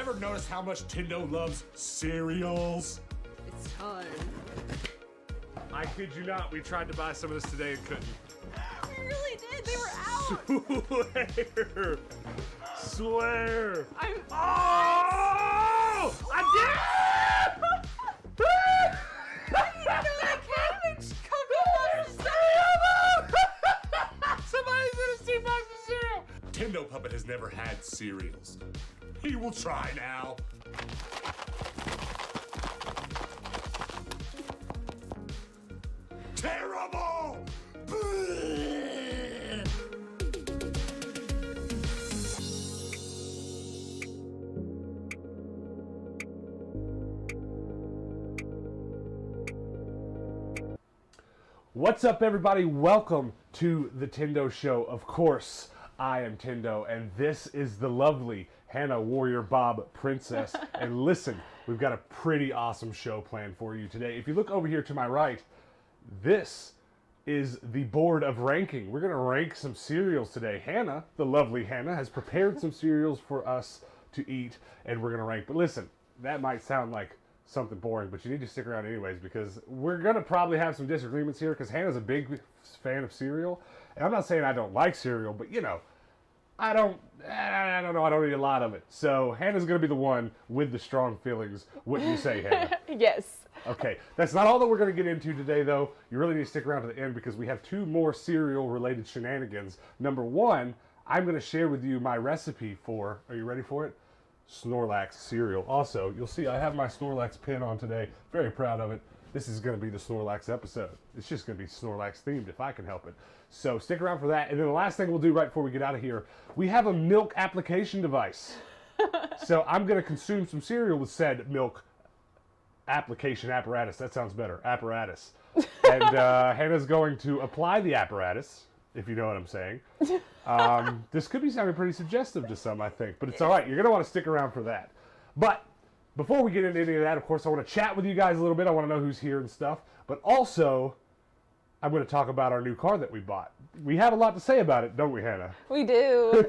ever noticed how much Tendo loves cereals? It's time. I kid you not, we tried to buy some of this today and couldn't. We really did. They were out. Swear. I'm. Oh! I did! I didn't know that cabbage cocoa cereal. Somebody's in a steam box of cereal. Tendo Puppet has never had cereals. He will try now. Terrible! What's up, everybody? Welcome to the Tendo Show. Of course, I am Tendo, and this is the lovely Hannah Warrior Bob Princess. And listen, we've got a pretty awesome show planned for you today. If you look over here to my right, this is the board of ranking. We're going to rank some cereals today. Hannah, the lovely Hannah, has prepared some cereals for us to eat, and we're going to rank. But listen, that might sound like something boring, but you need to stick around anyways, because we're going to probably have some disagreements here, because Hannah's a big fan of cereal. And I'm not saying I don't like cereal, but you know, I don't eat a lot of it. So Hannah's going to be the one with the strong feelings. Wouldn't you say, Hannah? Yes. Okay, that's not all that we're going to get into today, though. You really need to stick around to the end because we have two more cereal-related shenanigans. Number one, I'm going to share with you my recipe for, are you ready for it? Snorlax cereal. Also, you'll see I have my Snorlax pin on today. Very proud of it. This is going to be the Snorlax episode. It's just going to be Snorlax themed if I can help it. So stick around for that. And then the last thing we'll do right before we get out of here, we have a milk application device. So I'm going to consume some cereal with said milk application apparatus. That sounds better. Apparatus. And Hannah's going to apply the apparatus, if you know what I'm saying. This could be sounding pretty suggestive to some, I think. But it's all right. You're going to want to stick around for that. But before we get into any of that, of course, I want to chat with you guys a little bit. I want to know who's here and stuff. But also, I'm going to talk about our new car that we bought. We have a lot to say about it, don't we, Hannah? We do.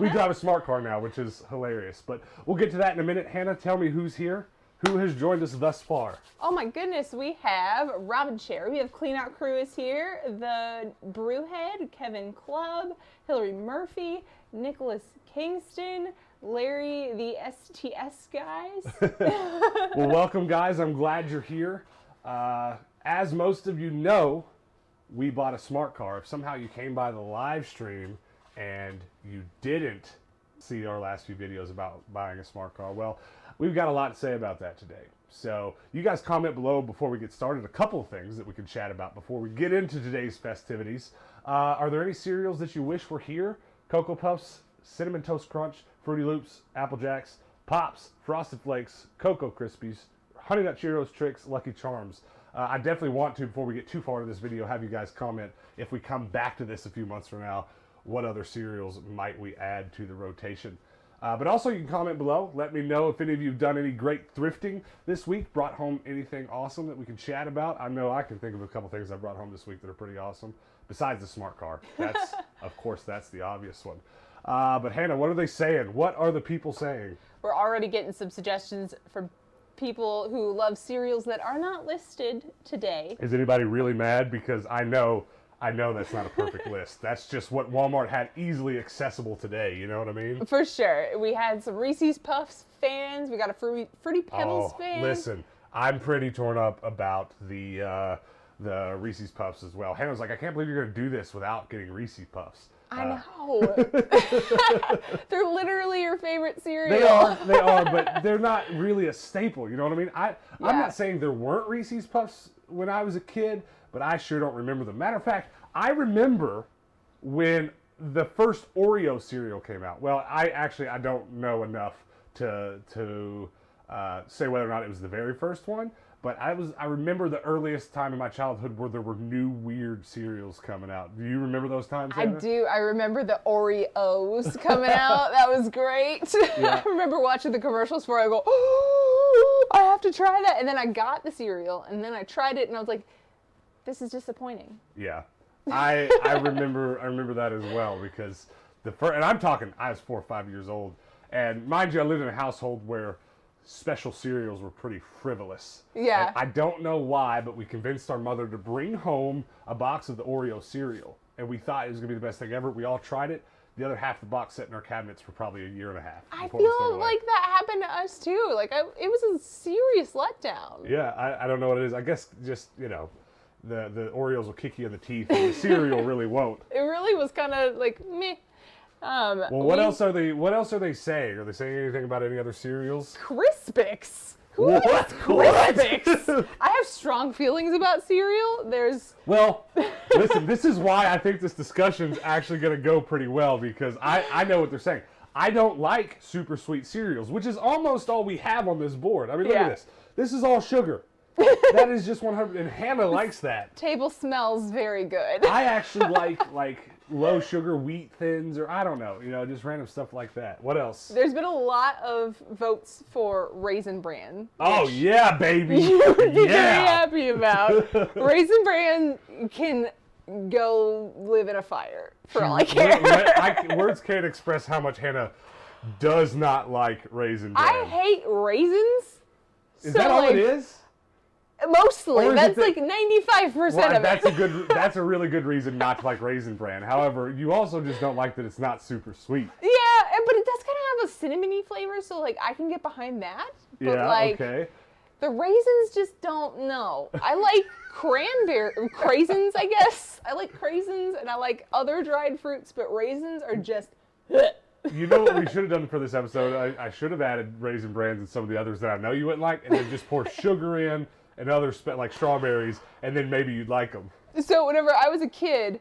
We drive a smart car now, which is hilarious. But we'll get to that in a minute. Hannah, tell me who's here. Who has joined us thus far? Oh my goodness, we have Robin Cher. We have Clean Out Crew is here. The Brewhead, Kevin Clubb, Hillary Murphy, Nicholas Kingston, Larry, the STS guys. Well, welcome, guys. I'm glad you're here. As most of you know, we bought a smart car. If somehow you came by the live stream and you didn't see our last few videos about buying a smart car, well, we've got a lot to say about that today. So you guys comment below before we get started. A couple of things that we can chat about before we get into today's festivities. Are there any cereals that you wish were here? Cocoa Puffs, Cinnamon Toast Crunch, Fruity Loops, Apple Jacks, Pops, Frosted Flakes, Cocoa Krispies, Honey Nut Cheerios, Trix, Lucky Charms. I definitely want to, before we get too far into this video, have you guys comment, if we come back to this a few months from now, what other cereals might we add to the rotation. But also you can comment below. Let me know if any of you have done any great thrifting this week, brought home anything awesome that we can chat about. I know I can think of a couple things I brought home this week that are pretty awesome, besides the smart car. That's, of course, that's the obvious one. But Hannah, what are they saying? What are the people saying? We're already getting some suggestions from people who love cereals that are not listed today. Is anybody really mad? Because I know that's not a perfect list. That's just what Walmart had easily accessible today. You know what I mean? For sure. We had some Reese's Puffs fans. We got a Fruity Pebbles fan. Listen, I'm pretty torn up about the Reese's Puffs as well. Hannah was like, I can't believe you're going to do this without getting Reese's Puffs. I know. They're literally your favorite cereal. They are, but they're not really a staple. You know what I mean? I'm not saying there weren't Reese's Puffs when I was a kid, but I sure don't remember them. Matter of fact, I remember when the first Oreo cereal came out. Well, I don't know enough to say whether or not it was the very first one, but I remember the earliest time in my childhood where there were new weird cereals coming out. Do you remember those times, Hannah? I do. I remember the Oreos coming out. That was great. Yeah. I remember watching the commercials for it. I go, oh, I have to try that. And then I got the cereal, and then I tried it, and I was like, this is disappointing. Yeah. I remember that as well, because and I'm talking, I was 4 or 5 years old, And mind you, I lived in a household where special cereals were pretty frivolous. Yeah. And I don't know why, but we convinced our mother to bring home a box of the Oreo cereal. And we thought it was going to be the best thing ever. We all tried it. The other half of the box sat in our cabinets for probably a year and a half. I before it was thrown feel away. like that happened to us too. Like it was a serious letdown. Yeah, I don't know what it is. I guess just, the Oreos will kick you in the teeth and the cereal really won't. It really was kind of like meh. Well, what else are they saying? Are they saying anything about any other cereals? Crispix. Who What? eats Crispix? I have strong feelings about cereal. Well, listen, this is why I think this discussion's actually going to go pretty well, because I know what they're saying. I don't like super sweet cereals, which is almost all we have on this board. I mean, look at this. This is all sugar. That is just 100, and Hannah likes that. Table smells very good. I actually like low sugar wheat thins, or I don't know, just random stuff like that. What else? There's been a lot of votes for Raisin Bran. Oh yeah, baby. You would be very Yeah. happy about. Raisin Bran can go live in a fire for all I care. Words can't express how much Hannah does not like Raisin Bran. I hate raisins. Is that all it is? Mostly. Or is That's it like 95% of it. That's a really good reason not to like Raisin Bran. However, you also just don't like that it's not super sweet. Yeah, but it does kind of have a cinnamony flavor, so like I can get behind that. But Yeah, like okay. the raisins just don't know. I like craisins, I guess. I like craisins and I like other dried fruits, but raisins are just You know what we should have done for this episode? I should have added Raisin Brans and some of the others that I know you wouldn't like, and then just pour sugar in and other like strawberries, and then maybe you'd like them. So whenever I was a kid,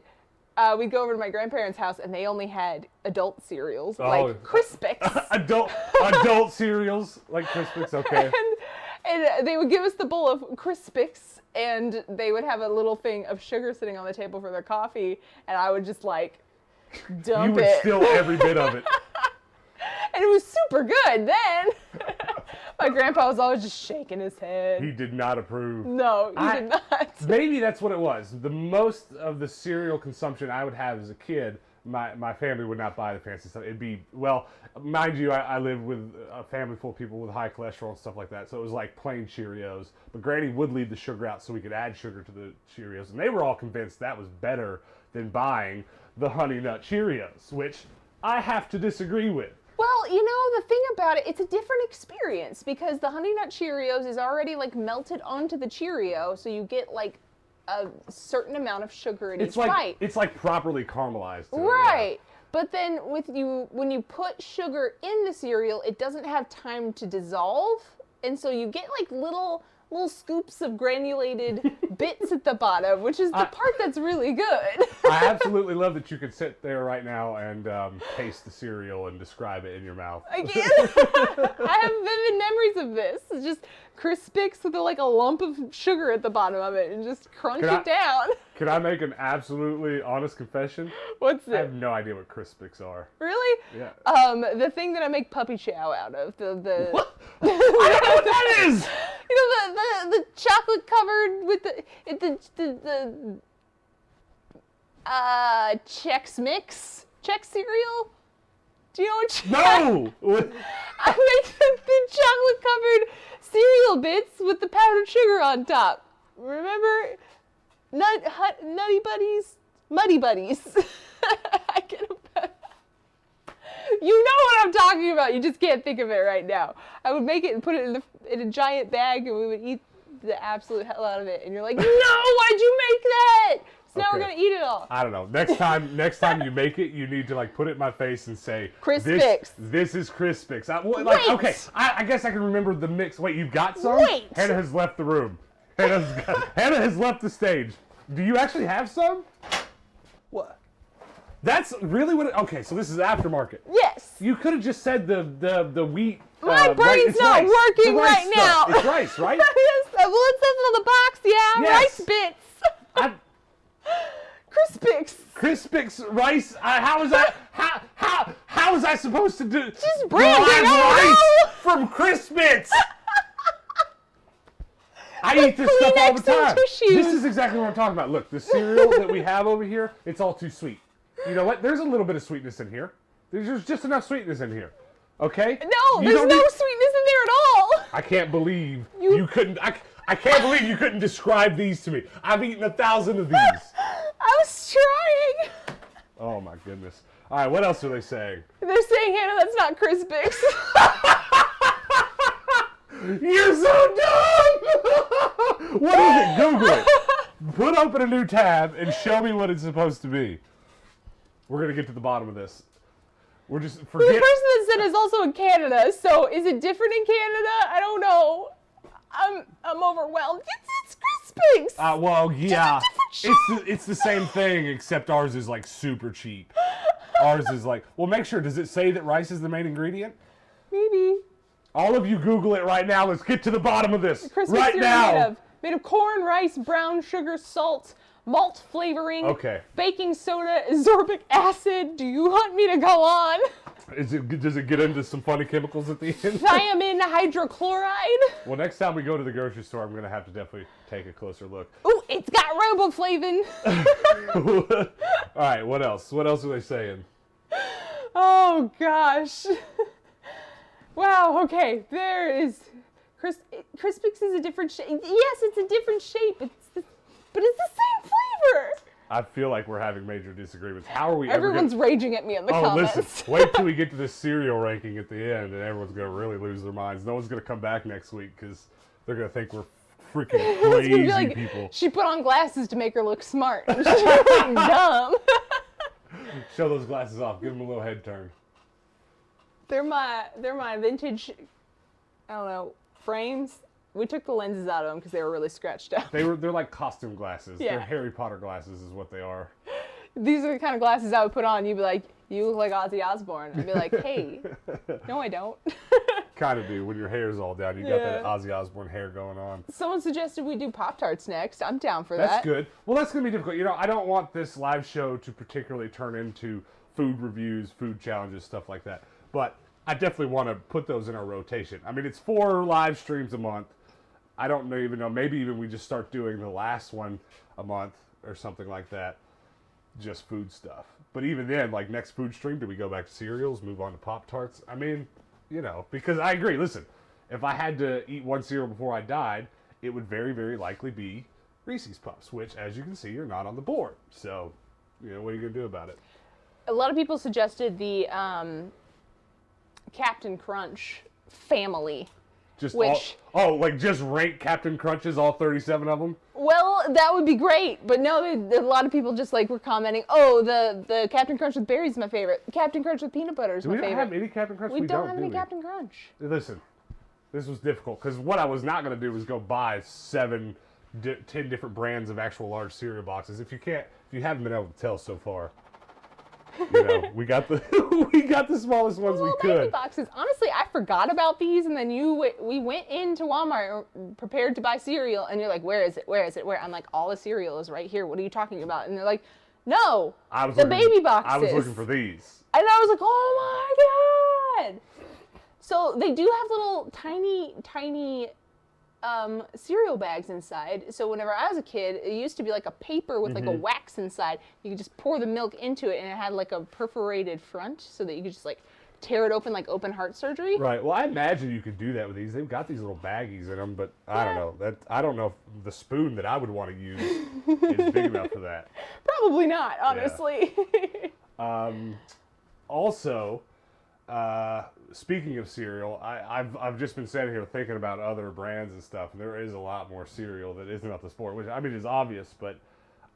we'd go over to my grandparents' house, and they only had adult cereals, like Crispix. adult cereals, like Crispix, okay. And they would give us the bowl of Crispix, and they would have a little thing of sugar sitting on the table for their coffee, and I would just like dump You would it. steal every bit of it. And it was super good then. My grandpa was always just shaking his head. He did not approve. No, he did not. Maybe that's what it was. The most of the cereal consumption I would have as a kid, my family would not buy the fancy stuff. It'd be, well, mind you, I live with a family full of people with high cholesterol and stuff like that, so it was like plain Cheerios. But Granny would leave the sugar out so we could add sugar to the Cheerios, and they were all convinced that was better than buying the Honey Nut Cheerios, which I have to disagree with. Well, the thing about it, it's a different experience because the Honey Nut Cheerios is already like melted onto the Cheerio, so you get like a certain amount of sugar in each bite. It's like properly caramelized. Right. Yeah. But then when you put sugar in the cereal, it doesn't have time to dissolve, and so you get like little scoops of granulated bits at the bottom, which is the part that's really good. I absolutely love that you could sit there right now and taste the cereal and describe it in your mouth. I can. I have vivid memories of this. It's just Crispix with a lump of sugar at the bottom of it and just crunch it down. Can I make an absolutely honest confession? What's it? I have no idea what Crispix are. Really? Yeah. The thing that I make puppy chow out of. What? I don't know what that is! The chocolate covered with the Chex Mix? Chex cereal? Do you know what Chex? No! I make the chocolate covered cereal bits with the powdered sugar on top. Remember? Nutty Buddies? Muddy Buddies. I get them. You know what I'm talking about. You just can't think of it right now. I would make it and put it in a giant bag, and we would eat the absolute hell out of it. And you're like, no, why'd you make that? So now we're going to eat it all. I don't know. Next time you make it, you need to put it in my face and say, Crispix. This is Crispix. Wait. Okay, I guess I can remember the mix. Wait, you've got some? Wait. Hannah has left the room. Hannah has left the stage. Do you actually have some? What? That's really what okay, so this is aftermarket. Yes. You could have just said the wheat. My brain's not working right now. It's rice, right? Yes. Well, it says on the box, yeah. Yes. Rice bits. Crispix rice. How is that? How is I supposed to do? Just branding. Rice from Crispix. I eat this stuff all the time. This is exactly what I'm talking about. Look, the cereal that we have over here, it's all too sweet. You know what? There's a little bit of sweetness in here. There's just enough sweetness in here. Okay? No, You there's don't no need- sweetness in there at all. I can't believe you couldn't. I can't believe you couldn't describe these to me. I've eaten 1,000 of these. I was trying. Oh my goodness. All right, what else are they saying? They're saying, Hannah, that's not Crispix. You're so dumb! What is it? Google it. Put open a new tab and show me what it's supposed to be. We're gonna get to the bottom of this. We're just The person forget. that said is also in Canada, so is it different in Canada? I don't know. I'm overwhelmed. It's Crispix. Well, yeah, different it's the same thing except ours is like super cheap. Ours is like, well, make sure. Does it say that rice is the main ingredient? Maybe. All of you Google it right now. Let's get to the bottom of this Crispix right cereal now. Made of corn, rice, brown sugar, salt, malt flavoring, Okay. baking soda, ascorbic acid. Do you want me to go on? Does it get into some funny chemicals at the end? Thiamine hydrochloride. Well, next time we go to the grocery store, I'm gonna have to definitely take a closer look. Ooh, it's got riboflavin. All right, what else? What else are they saying? Oh gosh. Wow. Okay, there is. Crispix is a different shape. Yes, it's a different shape. But it's the same flavor. I feel like we're having major disagreements. How are we Everyone's ever raging at me in the gonna... Oh, comments. listen, wait till we get to this cereal ranking at the end, and everyone's going to really lose their minds. No one's going to come back next week because they're going to think we're freaking It's gonna crazy be like, people. she put on glasses to make her look smart. She's looking dumb. Show those glasses off. Give them a little head turn. They're my vintage, I don't know, frames. We took the lenses out of them because they were really scratched out. They're like costume glasses. Yeah. They're Harry Potter glasses is what they are. These are the kind of glasses I would put on. You'd be like, you look like Ozzy Osbourne. I'd be like, hey, no I don't. Kind of do. When your hair's all down, you got that Ozzy Osbourne hair going on. Someone suggested we do Pop-Tarts next. I'm down for That's that. good. Well, that's going to be difficult. You know, I don't want this live show to particularly turn into food reviews, food challenges, stuff like that. But I definitely want to put those in our rotation. I mean, it's 4 live streams a month. I don't even know. Maybe even we just start doing the last one a month or something like that. Just food stuff. But even then, like next food stream, do we go back to cereals, move on to Pop-Tarts? I mean, you know, because I agree. Listen, if I had to eat one cereal before I died, it would very, very likely be Reese's Puffs, which, as you can see, are not on the board. So, you know, what are you going to do about it? A lot of people suggested the Captain Crunch family. Just Which- like just rank Captain Crunches, all 37 of them? Well, that would be great, but no, a lot of people just like were commenting, oh, the Captain Crunch with berries is my favorite. Captain Crunch with peanut butter is my We don't favorite. have any Captain Crunch? We don't have do any we? Captain Crunch. Listen, this was difficult because what I was not going to do was go buy 10 different brands of actual large cereal boxes. If you haven't been able to tell so far, you know, we got the smallest ones we Little could. baby boxes. Honestly, I forgot about these, and then we went into Walmart prepared to buy cereal, and you're like, where is it? Where is it? Where? I'm like, all the cereal is right here. What are you talking about? And they're like, no, baby boxes. I was looking for these. And I was like, oh my God. So they do have little tiny cereal bags inside. So whenever I was a kid, it used to be like a paper with like a wax inside. You could just pour the milk into it, and it had like a perforated front so that you could just like tear it open like open heart surgery. Right. Well, I imagine you could do that with these. They've got these little baggies in them, but I don't know. I don't know if the spoon that I would want to use is big enough for that. Probably not, honestly. Also, speaking of cereal, I've just been sitting here thinking about other brands and stuff, and there is a lot more cereal that isn't up the sport, which I mean is obvious, but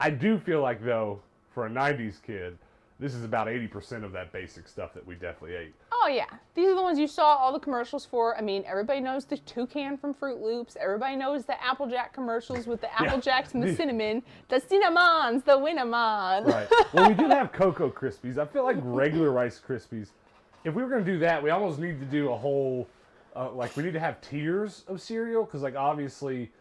I do feel like though, for a 90s kid, this is about 80% of that basic stuff that we definitely ate. Oh yeah, these are the ones you saw all the commercials for. I mean, everybody knows the toucan from Fruit Loops. Everybody knows the Applejack commercials with the Apple Jacks and the cinnamon. The cinnamons, the Winnaman. Right. Well, we do have Cocoa Krispies. I feel like regular Rice Krispies, if we were going to do that, we almost need to do a whole, we need to have tiers of cereal, because like obviously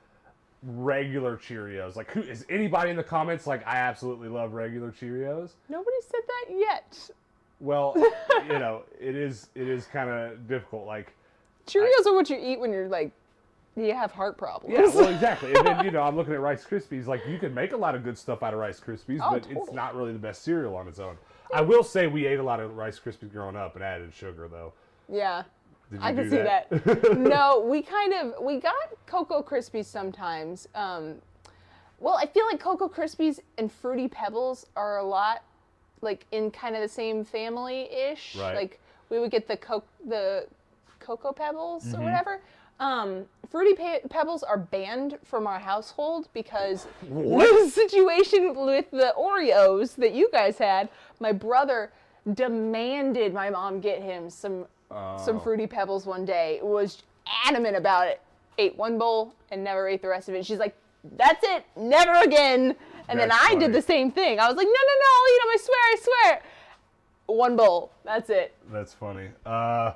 regular Cheerios. Like, is anybody in the comments like, I absolutely love regular Cheerios? Nobody said that yet. Well, you know, it is kind of difficult. Like, Cheerios are what you eat when you're like, you have heart problems. yeah, well, exactly. And then, you know, I'm looking at Rice Krispies. Like, you can make a lot of good stuff out of Rice Krispies, but totally. it's not really the best cereal on its own. I will say we ate a lot of Rice Krispies growing up and added sugar, though. Yeah. Did you I can do see that. No, we got Cocoa Krispies sometimes. Well, I feel like Cocoa Krispies and Fruity Pebbles are a lot like in kind of the same family-ish. Right. Like we would get the Cocoa Pebbles Mm-hmm. or whatever. Fruity Pebbles are banned from our household because the situation with the Oreos that you guys had, my brother demanded my mom get him some Fruity Pebbles one day. Was adamant about it. Ate one bowl and never ate the rest of it. She's like, that's it, never again. And then I did the same thing. I was like, no, I'll eat them, I swear. One bowl, that's it. That's funny. I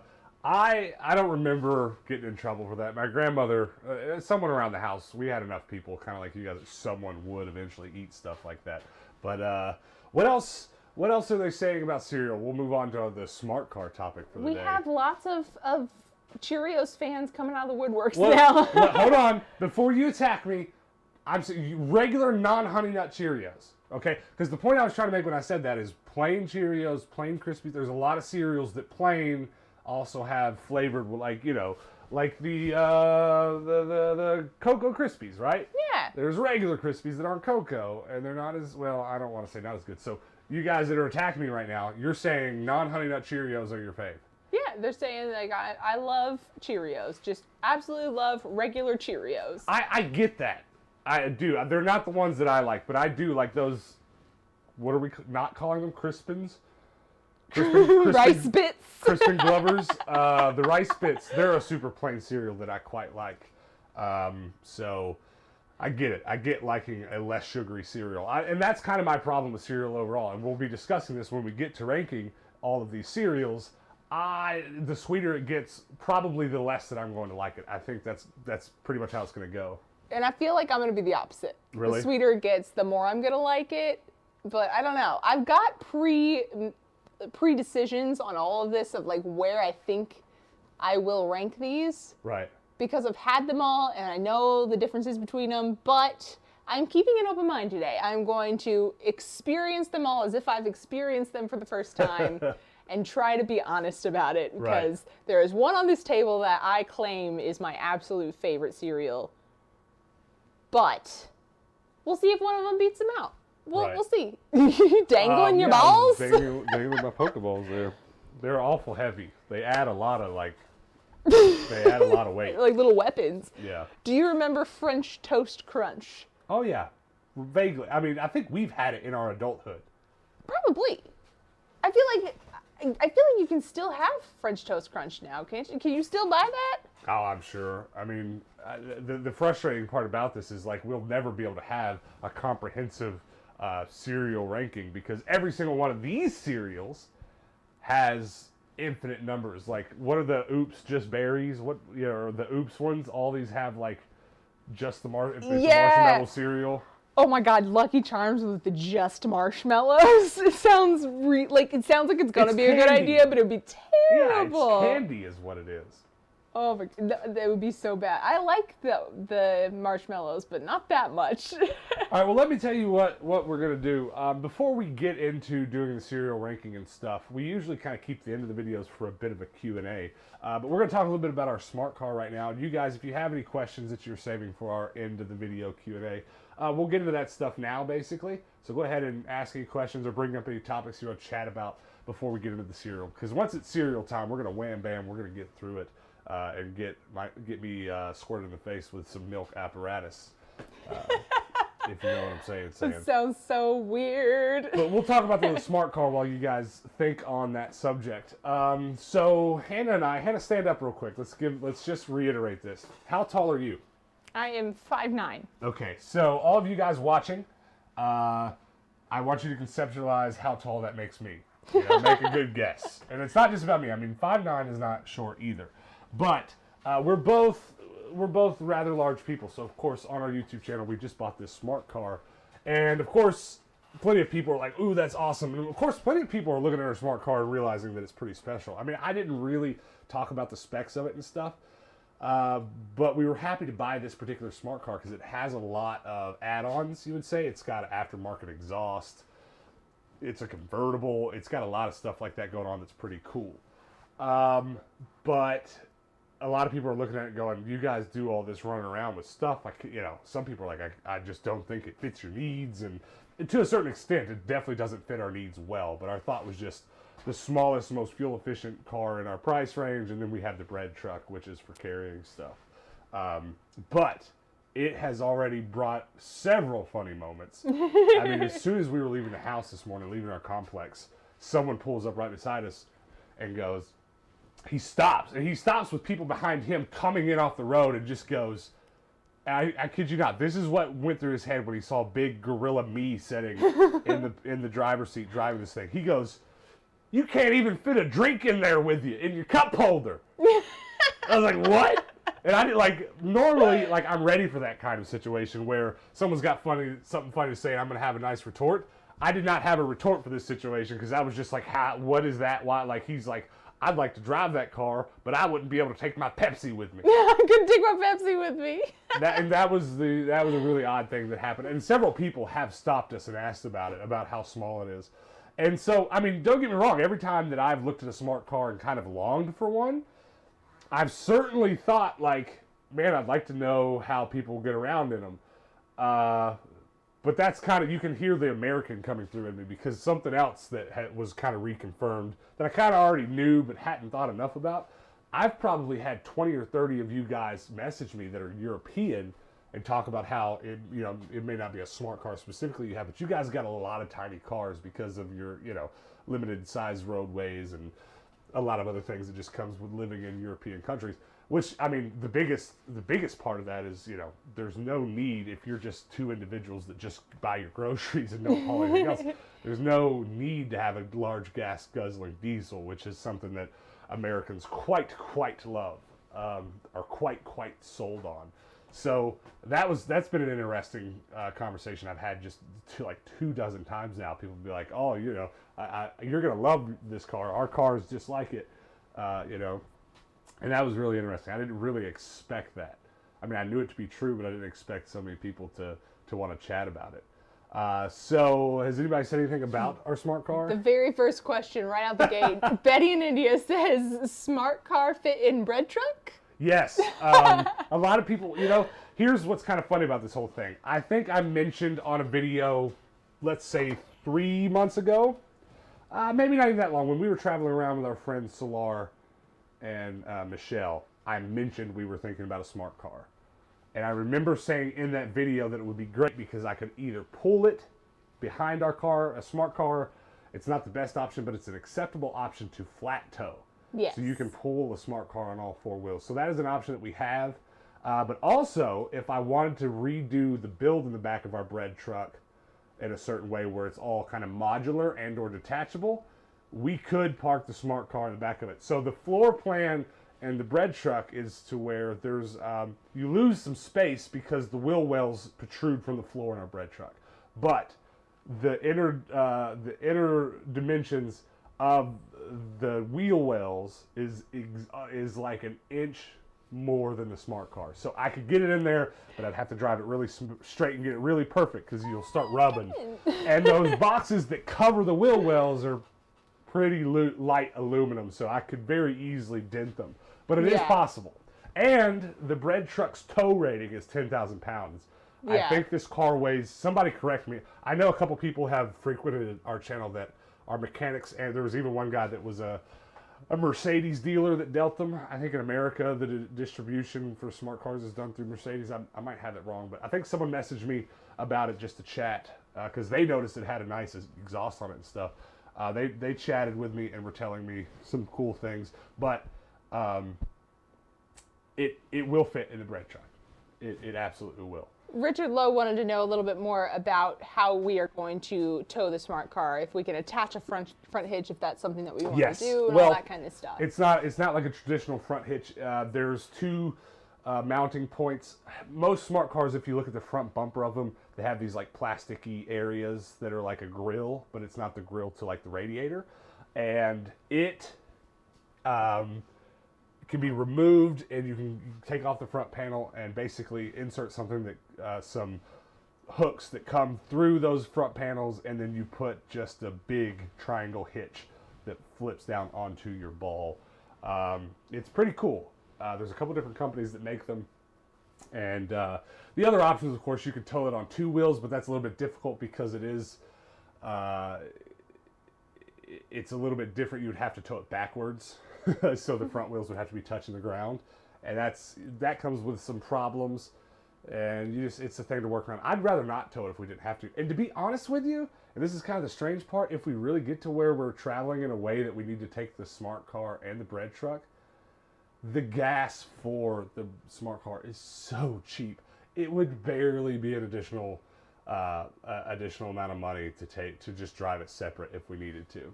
don't remember getting in trouble for that. My grandmother, someone around the house, we had enough people, kind of like you guys, that someone would eventually eat stuff like that. But what else are they saying about cereal? We'll move on to the smart car topic for the day. We have lots of Cheerios fans coming out of the woodworks now. Hold on. Before you attack me, I'm saying regular non-Honey Nut Cheerios, okay? Because the point I was trying to make when I said that is plain Cheerios, plain Crispy. There's a lot of cereals that plain also have flavored, like, you know, like the Cocoa Krispies, right? Yeah. There's regular Krispies that aren't Cocoa, and they're not as, well, I don't want to say not as good. So you guys that are attacking me right now, you're saying non-Honey Nut Cheerios are your fave. Yeah, they're saying like I love Cheerios. Just absolutely love regular Cheerios. I get that. I do. They're not the ones that I like, but I do like those. What are we not calling them? Crispins? Rice Bits. Crispin Glovers. The Rice Bits, they're a super plain cereal that I quite like. So I get it. I get liking a less sugary cereal. And that's kind of my problem with cereal overall. And we'll be discussing this when we get to ranking all of these cereals. The sweeter it gets, probably the less that I'm going to like it. I think that's pretty much how it's going to go. And I feel like I'm going to be the opposite. Really? The sweeter it gets, the more I'm going to like it. But I don't know. I've got pre-decisions on all of this of like where I think I will rank these. Right. Because I've had them all and I know the differences between them. But I'm keeping an open mind today. I'm going to experience them all as if I've experienced them for the first time. And try to be honest about it. Because there is one on this table that I claim is my absolute favorite cereal. But we'll see if one of them beats them out. We'll see. Dangling your balls? Dangling my Pokeballs there. They're awful heavy. They add a lot of weight. Like little weapons. Yeah. Do you remember French Toast Crunch? Oh yeah. Vaguely. I mean, I think we've had it in our adulthood. Probably. I feel like you can still have French Toast Crunch now, can't you? Can you still buy that? Oh, I'm sure. I mean, the frustrating part about this is like we'll never be able to have a comprehensive cereal ranking because every single one of these cereals has infinite numbers. Like, what are the Oops Just Berries? What, you know, or the Oops ones? All these have like just the marshmallow cereal. Oh my God, Lucky Charms with the just marshmallows. It sounds like it's gonna be a good idea, but it would be terrible. Yeah, it's candy is what it is. Oh my, that would be so bad. I like the marshmallows, but not that much. All right, well, let me tell you what we're going to do. Before we get into doing the cereal ranking and stuff, we usually kind of keep the end of the videos for a bit of a Q&A. But we're going to talk a little bit about our smart car right now. And you guys, if you have any questions that you're saving for our end of the video Q&A, we'll get into that stuff now, basically. So go ahead and ask any questions or bring up any topics you want to chat about before we get into the cereal. Because once it's cereal time, we're going to wham bam, we're going to get through it. And get me squirted in the face with some milk apparatus, if you know what I'm saying. That sounds so weird. But we'll talk about the smart car while you guys think on that subject. So Hannah, stand up real quick. Let's just reiterate this. How tall are you? I am 5'9". Okay, so all of you guys watching, I want you to conceptualize how tall that makes me. You know, make a good guess. And it's not just about me. I mean, 5'9" is not short either. But we're both rather large people, so of course on our YouTube channel we just bought this smart car, and of course plenty of people are like, "Ooh, that's awesome!" And of course plenty of people are looking at our smart car and realizing that it's pretty special. I mean, I didn't really talk about the specs of it and stuff, but we were happy to buy this particular smart car because it has a lot of add-ons. You would say it's got an aftermarket exhaust, it's a convertible, it's got a lot of stuff like that going on that's pretty cool. But a lot of people are looking at it going, you guys do all this running around with stuff. Some people are like, I just don't think it fits your needs. And to a certain extent, it definitely doesn't fit our needs well. But our thought was just the smallest, most fuel-efficient car in our price range. And then we have the bread truck, which is for carrying stuff. But it has already brought several funny moments. I mean, as soon as we were leaving the house this morning, leaving our complex, someone pulls up right beside us and goes, he stops with people behind him coming in off the road and just goes, I kid you not, this is what went through his head when he saw big gorilla me sitting in the driver's seat driving this thing. He goes, you can't even fit a drink in there with you, in your cup holder. I was like, what? And I did normally I'm ready for that kind of situation where someone's got something funny to say and I'm going to have a nice retort. I did not have a retort for this situation because I was just like, what is that? Why? He's like, I'd like to drive that car, but I wouldn't be able to take my Pepsi with me. I couldn't take my Pepsi with me. that was a really odd thing that happened. And several people have stopped us and asked about it, about how small it is. And so, I mean, don't get me wrong. Every time that I've looked at a smart car and kind of longed for one, I've certainly thought man, I'd like to know how people get around in them. But that's kind of, you can hear the American coming through in me because something else that was kind of reconfirmed that I kind of already knew but hadn't thought enough about. I've probably had 20 or 30 of you guys message me that are European and talk about how it may not be a smart car specifically you have, but you guys got a lot of tiny cars because of your, limited size roadways and a lot of other things that just comes with living in European countries. Which, I mean, the biggest part of that is, there's no need if you're just two individuals that just buy your groceries and don't haul anything else. There's no need to have a large gas guzzling diesel, which is something that Americans quite love, are quite sold on. So that's been an interesting conversation I've had just 24 times now. People be like, oh, you're gonna love this car. Our car is just like it, And that was really interesting. I didn't really expect that. I mean, I knew it to be true, but I didn't expect so many people to want to chat about it. So has anybody said anything about our smart car? The very first question right out the gate. Betty in India says, smart car fit in bread truck? Yes. A lot of people, here's what's kind of funny about this whole thing. I think I mentioned on a video, let's say 3 months ago, maybe not even that long, when we were traveling around with our friends Solar and Michelle, I mentioned we were thinking about a smart car. And I remember saying in that video that it would be great because I could either pull it behind our car, a smart car. It's not the best option, but it's an acceptable option to flat tow. Yes. So you can pull a smart car on all four wheels. So that is an option that we have. But also, if I wanted to redo the build in the back of our bread truck in a certain way where it's all kind of modular and or detachable, we could park the smart car in the back of it. So the floor plan and the bread truck is to where there's you lose some space because the wheel wells protrude from the floor in our bread truck, but the inner dimensions of the wheel wells is like an inch more than the smart car. So I could get it in there, but I'd have to drive it really straight and get it really perfect because you'll start rubbing. And those boxes that cover the wheel wells are pretty light aluminum, so I could very easily dent them. But it is possible. And the bread truck's tow rating is 10,000 pounds. Yeah. I think this car weighs, somebody correct me, I know a couple people have frequented our channel that are mechanics, and there was even one guy that was a Mercedes dealer that dealt them. I think in America, the distribution for smart cars is done through Mercedes. I might have it wrong, but I think someone messaged me about it just to chat because they noticed it had a nice exhaust on it and stuff. They chatted with me and were telling me some cool things, but it will fit in the bread truck. It absolutely will. Richard Lowe wanted to know a little bit more about how we are going to tow the smart car, if we can attach a front hitch, if that's something that we want to do, and all that kind of stuff. It's not like a traditional front hitch. There's two mounting points. Most smart cars, if you look at the front bumper of them, they have these like plasticky areas that are like a grill, but it's not the grill to like the radiator. And it can be removed, and you can take off the front panel and basically insert something that some hooks that come through those front panels, and then you put just a big triangle hitch that flips down onto your ball. It's pretty cool. There's a couple different companies that make them. And the other options, of course, you could tow it on 2 wheels, but that's a little bit difficult because it is, it's a little bit different. You would have to tow it backwards, so the front wheels would have to be touching the ground, and that comes with some problems. And it's a thing to work around. I'd rather not tow it if we didn't have to. And to be honest with you, and this is kind of the strange part, if we really get to where we're traveling in a way that we need to take the smart car and the bread truck, the gas for the smart car is so cheap. It would barely be an additional amount of money to just drive it separate if we needed to.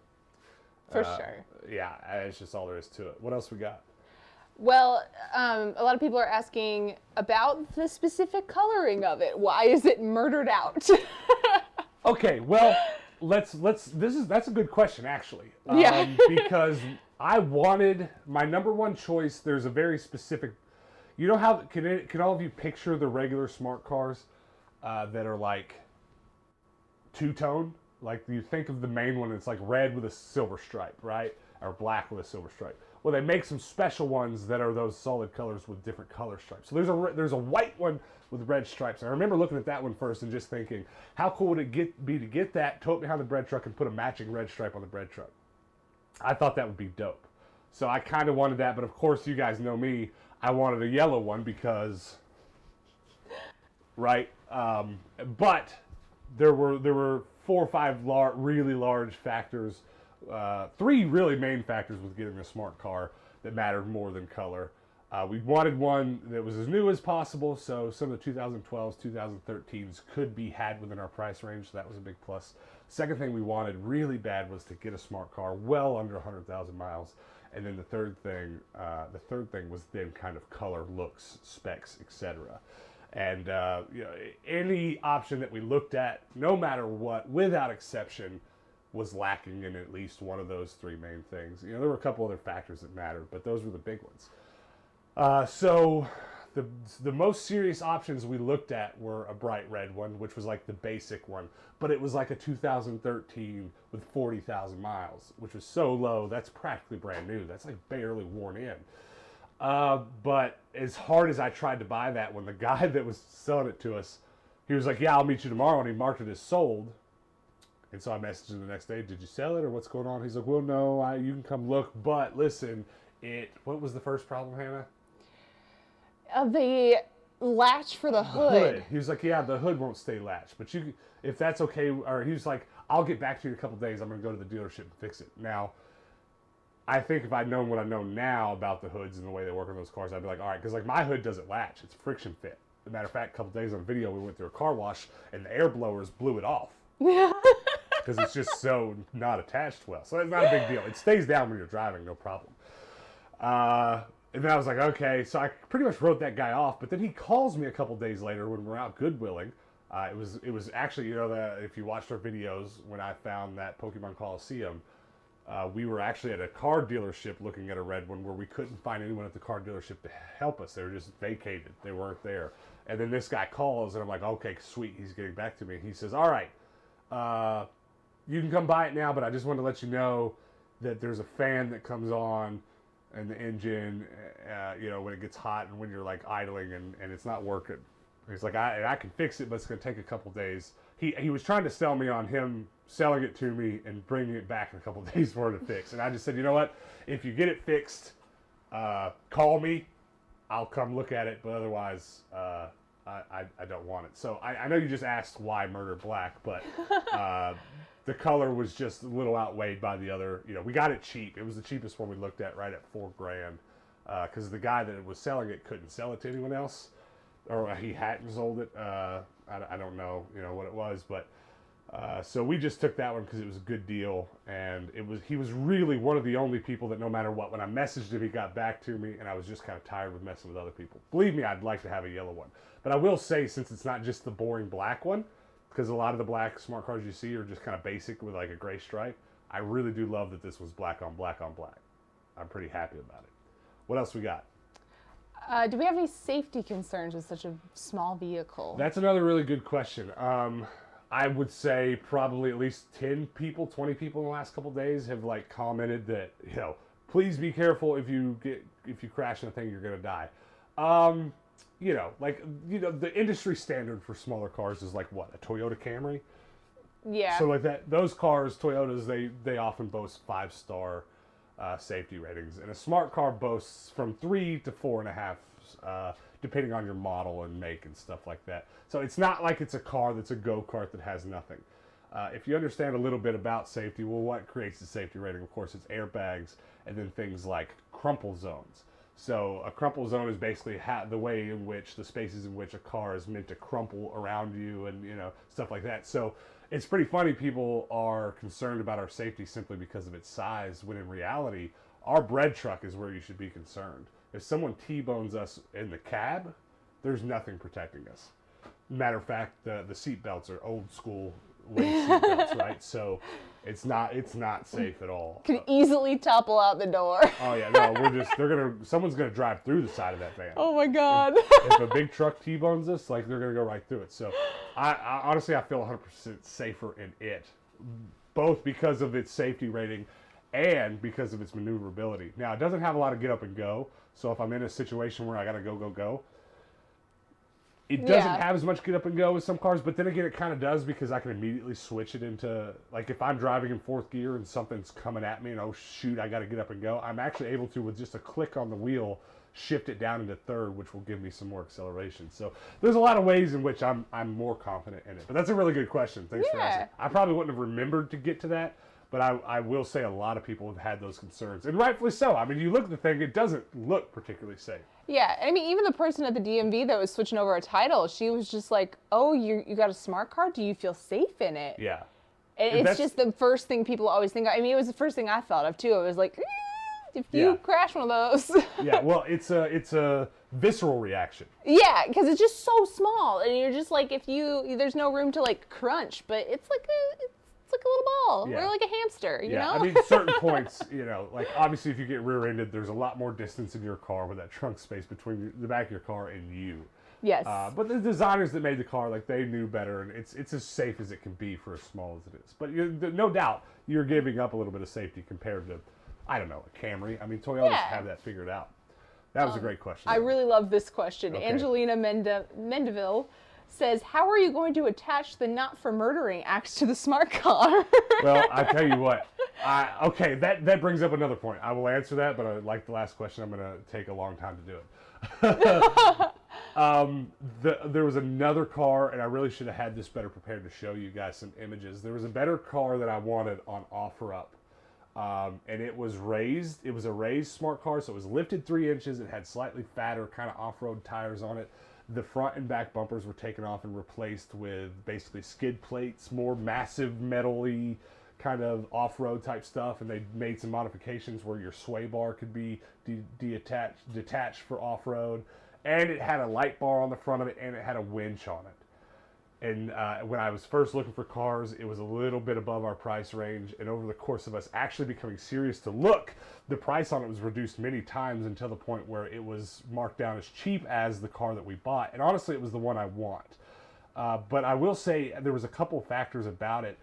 For sure. Yeah, it's just all there is to it. What else we got? Well, a lot of people are asking about the specific coloring of it. Why is it murdered out? Okay, well, that's a good question actually. Yeah. Because I wanted my number one choice. There's a very specific. You know how can all of you picture the regular smart cars that are like two-tone? Like you think of the main one, it's like red with a silver stripe, right? Or black with a silver stripe. Well, they make some special ones that are those solid colors with different color stripes. So there's a white one with red stripes. And I remember looking at that one first and just thinking, how cool would it be to get that, tow it behind the bread truck, and put a matching red stripe on the bread truck? I thought that would be dope. So I kind of wanted that, but of course you guys know me. I wanted a yellow one because, right? But there were 4 or 5 really large factors. 3 really main factors with getting a smart car that mattered more than color. We wanted one that was as new as possible, so some of the 2012s, 2013s could be had within our price range, so that was a big plus. Second thing we wanted really bad was to get a smart car well under 100,000 miles. And then the third thing was then kind of color, looks, specs, etc. And any option that we looked at, no matter what, without exception, was lacking in at least one of those 3 main things. There were a couple other factors that mattered, but those were the big ones. So the most serious options we looked at were a bright red one, which was like the basic one, but it was like a 2013 with 40,000 miles, which was so low, that's practically brand new. That's like barely worn in. But as hard as I tried to buy that one, the guy that was selling it to us, he was like, yeah, I'll meet you tomorrow, and he marked it as sold. And so I messaged him the next day, did you sell it or what's going on? He's like, well, no, you can come look, but listen, what was the first problem, Hannah? The latch for the hood. He was like, yeah, the hood won't stay latched, but if that's okay, or he was like, I'll get back to you in a couple days. I'm going to go to the dealership and fix it. Now, I think if I'd known what I know now about the hoods and the way they work on those cars, I'd be like, all right, because like my hood doesn't latch. It's friction fit. As a matter of fact, a couple days on video, we went through a car wash and the air blowers blew it off. Because it's just so not attached well. So it's not a big deal. It stays down when you're driving, no problem. And then I was like, okay. So I pretty much wrote that guy off. But then he calls me a couple days later when we're out Goodwilling. It was actually, if you watched our videos when I found that Pokemon Coliseum, we were actually at a car dealership looking at a red one where we couldn't find anyone at the car dealership to help us. They were just vacated. They weren't there. And then this guy calls and I'm like, okay, sweet. He's getting back to me. He says, all right, you can come buy it now, but I just wanted to let you know that there's a fan that comes on in the engine, when it gets hot and when you're like idling and it's not working. He's like, I can fix it, but it's going to take a couple days. He was trying to sell me on him selling it to me and bringing it back in a couple days for it to fix. And I just said, you know what? If you get it fixed, call me. I'll come look at it, but otherwise, I don't want it. So I know you just asked why Murder Black, but the color was just a little outweighed by the other. We got it cheap. It was the cheapest one we looked at, right at $4,000, because the guy that was selling it couldn't sell it to anyone else, or he hadn't sold it. I don't know, what it was, but so we just took that one because it was a good deal, and he was really one of the only people that no matter what, when I messaged him, he got back to me, and I was just kind of tired with messing with other people. Believe me, I'd like to have a yellow one, but I will say, since it's not just the boring black one, because a lot of the black smart cars you see are just kind of basic with like a gray stripe, I really do love that this was black on black on black. I'm pretty happy about it. What else we got? Do we have any safety concerns with such a small vehicle? That's another really good question. I would say probably at least 10 people, 20 people in the last couple of days have like commented that, please be careful if you crash in a thing, you're gonna die. The industry standard for smaller cars is like what, a Toyota Camry? Yeah. So like that, those cars, Toyotas, they often boast 5-star safety ratings, and a smart car boasts from 3 to 4.5, depending on your model and make and stuff like that. So it's not like it's a car that's a go-kart that has nothing. If you understand a little bit about safety, well, what creates the safety rating? Of course, it's airbags and then things like crumple zones. So a crumple zone is basically the way in which the spaces in which a car is meant to crumple around you and stuff like that. So it's pretty funny people are concerned about our safety simply because of its size, when in reality, our bread truck is where you should be concerned. If someone T-bones us in the cab, there's nothing protecting us. Matter of fact, the seat belts are old school weight seat belts, right? So it's not safe at all. Could easily topple out the door. Oh yeah, no, someone's gonna drive through the side of that van. Oh my God. If a big truck T-bones us, like, they're gonna go right through it. So I honestly, I feel 100% safer in it, both because of its safety rating and because of its maneuverability. Now, it doesn't have a lot of get up and go, so if I'm in a situation where I gotta go, it doesn't have as much get up and go as some cars, but then again, it kind of does, because I can immediately switch it into, like, if I'm driving in 4th gear and something's coming at me and, oh shoot, I got to get up and go, I'm actually able to, with just a click on the wheel, shift it down into 3rd, which will give me some more acceleration. So there's a lot of ways in which I'm more confident in it. But that's a really good question. Thanks for asking. I probably wouldn't have remembered to get to that, but I will say a lot of people have had those concerns, and rightfully so. I mean, you look at the thing, it doesn't look particularly safe. Yeah, I mean, even the person at the DMV that was switching over a title, she was just like, "Oh, you got a smart car? Do you feel safe in it?" Yeah. And it's just the first thing people always think of. I mean, it was the first thing I thought of too. It was like, if you crash one of those. Yeah, well, it's a visceral reaction. Yeah, because it's just so small, and you're just like, there's no room to like crunch, but it's like a little ball, or like a hamster, you know? I mean, certain points, like, obviously if you get rear-ended, there's a lot more distance in your car with that trunk space between the back of your car and you. Yes. But the designers that made the car, like, they knew better, and it's as safe as it can be for as small as it is. But no doubt, you're giving up a little bit of safety compared to, I don't know, a Camry. I mean, Toyotas have that figured out. That was a great question. I really love this question. Okay. Angelina Mendeville says, how are you going to attach the not for murdering axe to the smart car? Well, I tell you what. Okay, that brings up another point. I will answer that, but like the last question, I'm going to take a long time to do it. There was another car, and I really should have had this better prepared to show you guys some images. There was a better car that I wanted on OfferUp, and it was raised. It was a raised smart car, so it was lifted 3 inches. It had slightly fatter kind of off-road tires on it. The front and back bumpers were taken off and replaced with basically skid plates, more massive metal-y kind of off-road type stuff, and they made some modifications where your sway bar could be detached for off-road, and it had a light bar on the front of it, and it had a winch on it. And when I was first looking for cars, it was a little bit above our price range, and over the course of us actually becoming serious to look, the price on it was reduced many times until the point where it was marked down as cheap as the car that we bought. And honestly, it was the one I want. But I will say there was a couple factors about it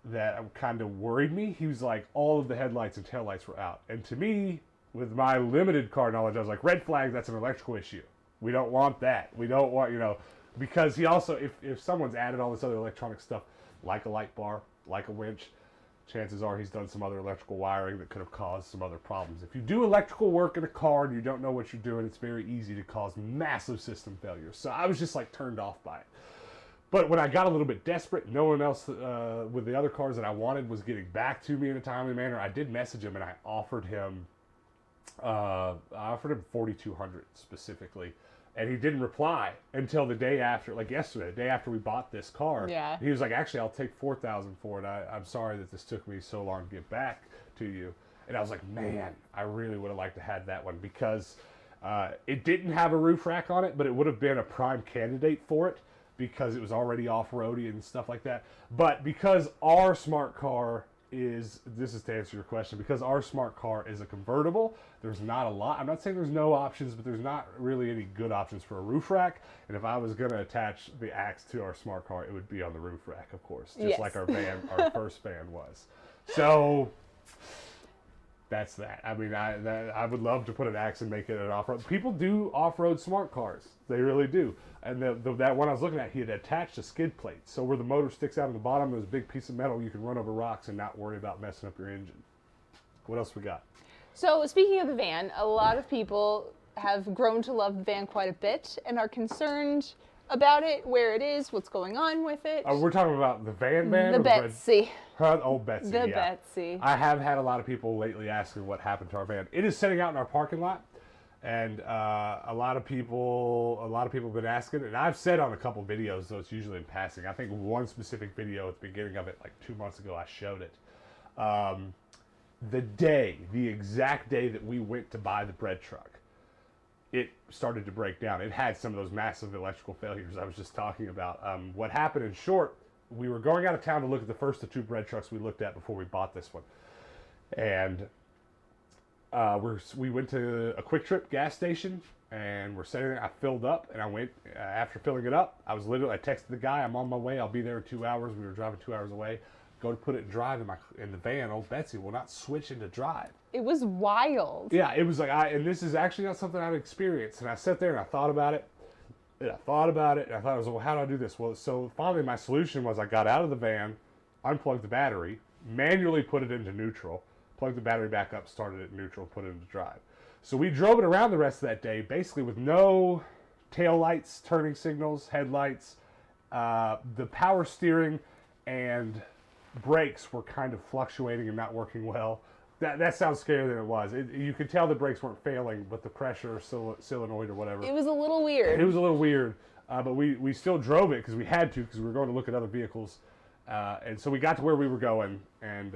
that kind of worried me. He was like, all of the headlights and taillights were out. And to me, with my limited car knowledge, I was like, red flag, that's an electrical issue. We don't want that. We don't want, because he also, if someone's added all this other electronic stuff, like a light bar, like a winch, chances are he's done some other electrical wiring that could have caused some other problems. If you do electrical work in a car and you don't know what you're doing, it's very easy to cause massive system failures. So I was just like turned off by it. But when I got a little bit desperate, no one else with the other cars that I wanted was getting back to me in a timely manner. I did message him and I offered him $4,200 specifically. And he didn't reply until the day after, like yesterday, the day after we bought this car. Yeah. He was like, actually, I'll take $4,000 for it. I'm sorry that this took me so long to get back to you. And I was like, man, I really would have liked to have that one, because it didn't have a roof rack on it, but it would have been a prime candidate for it because it was already off-roady and stuff like that. But because our smart car this is to answer your question, because our smart car is a convertible, there's not a lot. I'm not saying there's no options, but there's not really any good options for a roof rack. And if I was going to attach the axe to our smart car, it would be on the roof rack, of course, just like our first van was. So that's that. I mean, I would love to put an axe and make it an off-road. People do off-road smart cars. They really do. And that one I was looking at, he had attached a skid plate. So where the motor sticks out of the bottom, there's a big piece of metal. You can run over rocks and not worry about messing up your engine. What else we got? So speaking of the van, a lot of people have grown to love the van quite a bit and are concerned about it, where it is, what's going on with it. We're talking about the van? The or Betsy. Oh, Betsy, The yeah. Betsy. I have had a lot of people lately asking what happened to our van. It is sitting out in our parking lot, and a lot of people have been asking, and I've said on a couple videos, though it's usually in passing. I think one specific video at the beginning of it, like 2 months ago, I showed it. The exact day that we went to buy the bread truck, it started to break down. It had some of those massive electrical failures I was just talking about. What happened in short, we were going out of town to look at the first of 2 bread trucks we looked at before we bought this one. And we went to a Quick Trip gas station, and we're sitting there. I filled up, and I went, after filling it up, I texted the guy, I'm on my way, I'll be there in 2 hours. We were driving 2 hours away. Go to put it in drive in the van. Old Betsy will not switch into drive. It was wild. Yeah, it was like, and this is actually not something I've experienced. And I sat there and I thought about it. And I thought, well, how do I do this? Well, so finally my solution was I got out of the van, unplugged the battery, manually put it into neutral, plugged the battery back up, started it in neutral, put it into drive. So we drove it around the rest of that day, basically with no tail lights, turning signals, headlights. The power steering and brakes were kind of fluctuating and not working well. That sounds scarier than it was. You could tell the brakes weren't failing, but the pressure, solenoid or whatever. It was a little weird. It was a little weird, but we still drove it because we had to, because we were going to look at other vehicles. And so we got to where we were going, and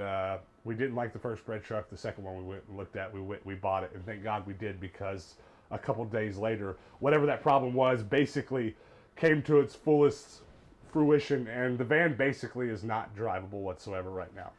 we didn't like the first bread truck. The second one we went and looked at, we bought it, and thank God we did, because a couple days later, whatever that problem was basically came to its fullest fruition, and the van basically is not drivable whatsoever right now.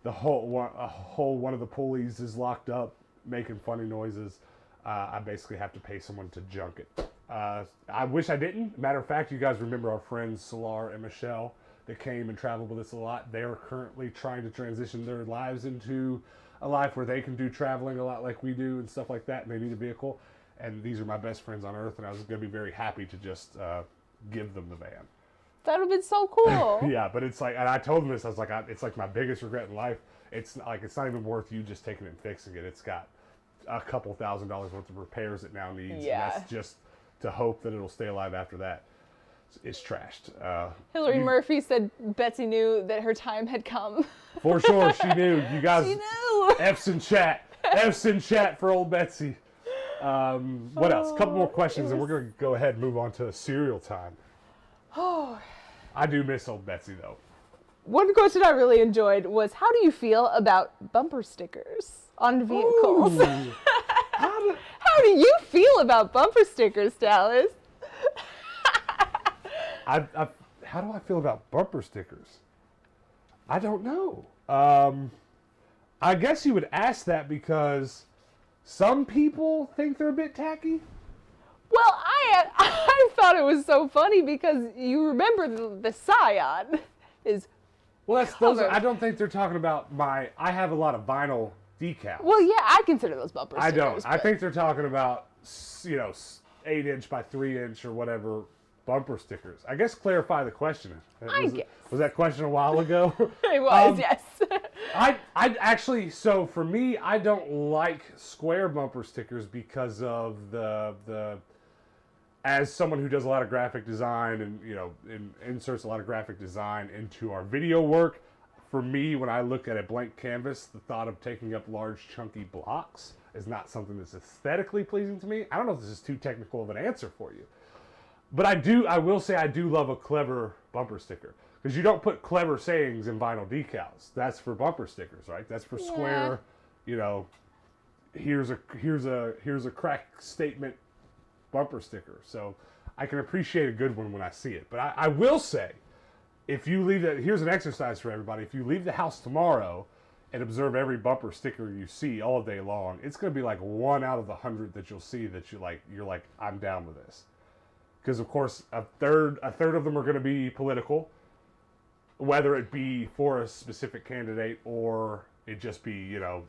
The whole one of the pulleys is locked up, making funny noises. I basically have to pay someone to junk it. I wish I didn't. Matter of fact, you guys remember our friends Solar and Michelle that came and traveled with us a lot. They are currently trying to transition their lives into a life where they can do traveling a lot like we do and stuff like that, and they need a vehicle. And these are my best friends on earth, and I was going to be very happy to just give them the van. That would have been so cool. Yeah, but it's like, and I told them this, I was like, it's like my biggest regret in life. It's not even worth you just taking it and fixing it. It's got a couple $1,000s worth of repairs it now needs. Yeah. And that's just to hope that it'll stay alive after that. It's trashed. Hillary Murphy said Betsy knew that her time had come. For sure, she knew. You guys, She knew. F's in chat. F's in chat for old Betsy. What else? A couple more questions, and we're going to go ahead and move on to cereal time. Oh. I do miss old Betsy, though. One question I really enjoyed was, how do you feel about bumper stickers on vehicles? How do you feel about bumper stickers, Dallas? How do I feel about bumper stickers? I don't know. I guess you would ask that because some people think they're a bit tacky. Well, I thought it was so funny because you remember the Scion is. Well, I don't think they're talking about I have a lot of vinyl decals. Well, yeah, I consider those bumper stickers. I don't. I but- think they're talking about 8-inch by 3-inch or whatever bumper stickers. I guess clarify the question. Was that question a while ago? It was, yes. I actually, so for me, I don't like square bumper stickers because of the as someone who does a lot of graphic design and inserts a lot of graphic design into our video work, for me, when I look at a blank canvas, the thought of taking up large chunky blocks is not something that's aesthetically pleasing to me. I don't know if this is too technical of an answer for you. But I will say I do love a clever bumper sticker. Because you don't put clever sayings in vinyl decals. That's for bumper stickers, right? That's for square, here's a crack statement bumper sticker. So I can appreciate a good one when I see it. But I will say, if you leave that, here's an exercise for everybody. If you leave the house tomorrow and observe every bumper sticker you see all day long, it's going to be like 1 out of 100 that you'll see that you're like, I'm down with this. Because of course, a third of them are going to be political, whether it be for a specific candidate or it just be, you know,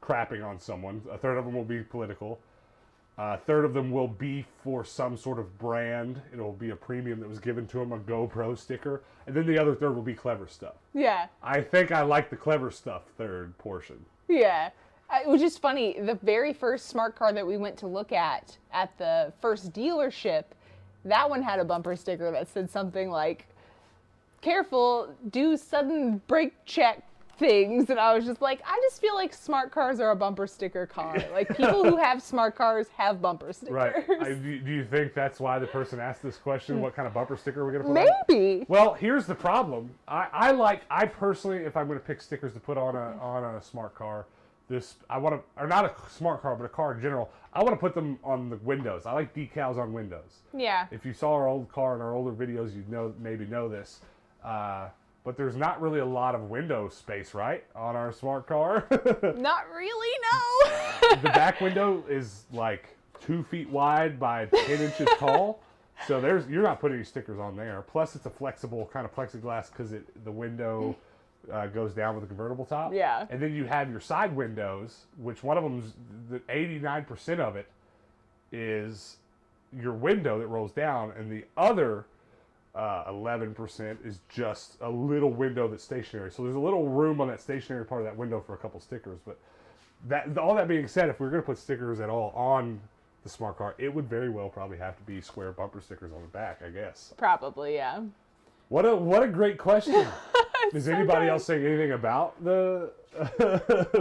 crapping on someone. A third of them will be political. A third of them will be for some sort of brand. It'll be a premium that was given to them, a GoPro sticker. And then the other third will be clever stuff. Yeah. I think I like the clever stuff third portion. Yeah. Which is funny. The very first smart car that we went to look at the first dealership, that one had a bumper sticker that said something like, "Careful, do sudden brake check things." And I was just like, I just feel like smart cars are a bumper sticker car. Like, people who have smart cars have bumper stickers. Right. Do you think that's why the person asked this question? What kind of bumper sticker are we going to put on? Maybe. Well, here's the problem. I personally, if I'm going to pick stickers to put on a smart car, or not a smart car, but a car in general, I want to put them on the windows. I like decals on windows. Yeah. If you saw our old car in our older videos, you'd maybe know this. But there's not really a lot of window space, right, on our smart car? Not really, no. The back window is like 2 feet wide by 10 inches tall. So you're not putting any stickers on there. Plus, it's a flexible kind of plexiglass because the window goes down with a convertible top. Yeah. And then you have your side windows, which one of them's, 89% of it is your window that rolls down, and the other 11% is just a little window that's stationary. So there's a little room on that stationary part of that window for a couple stickers. But all that being said, if we're going to put stickers at all on the smart car, it would very well probably have to be square bumper stickers on the back, I guess. Probably, yeah. What a great question. Is anybody good. else saying anything about the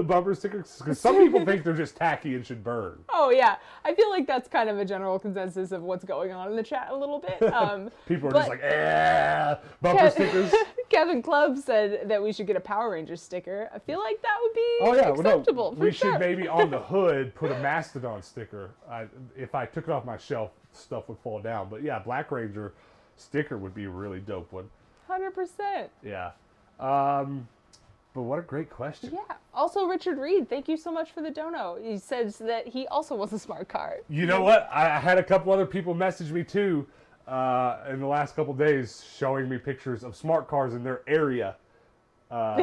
bumper stickers? Because some people think they're just tacky and should burn. Oh, yeah. I feel like that's kind of a general consensus of what's going on in the chat a little bit. People are just like, bumper stickers. Kevin Club said that we should get a Power Ranger sticker. I feel like that would be acceptable. We should maybe on the hood put a Mastodon sticker. If I took it off my shelf, stuff would fall down. But yeah, Black Ranger sticker would be a really dope one. 100%. Yeah. But what a great question. Yeah. Also, Richard Reed, thank you so much for the dono. He says that he also wants a smart car. You know what? I had a couple other people message me too in the last couple days showing me pictures of smart cars in their area that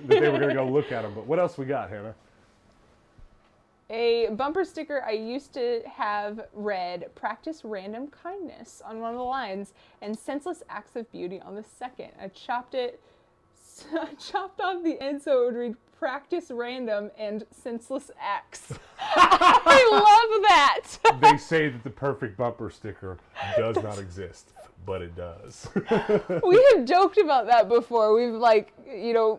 they were going to go look at them. But what else we got, Hannah? A bumper sticker I used to have read, "Practice random kindness" on one of the lines, and "senseless acts of beauty" on the second. I chopped off the end so it would read "practice random" and "senseless acts." I love that. They say that the perfect bumper sticker does not exist, but it does. We have joked about that before. We've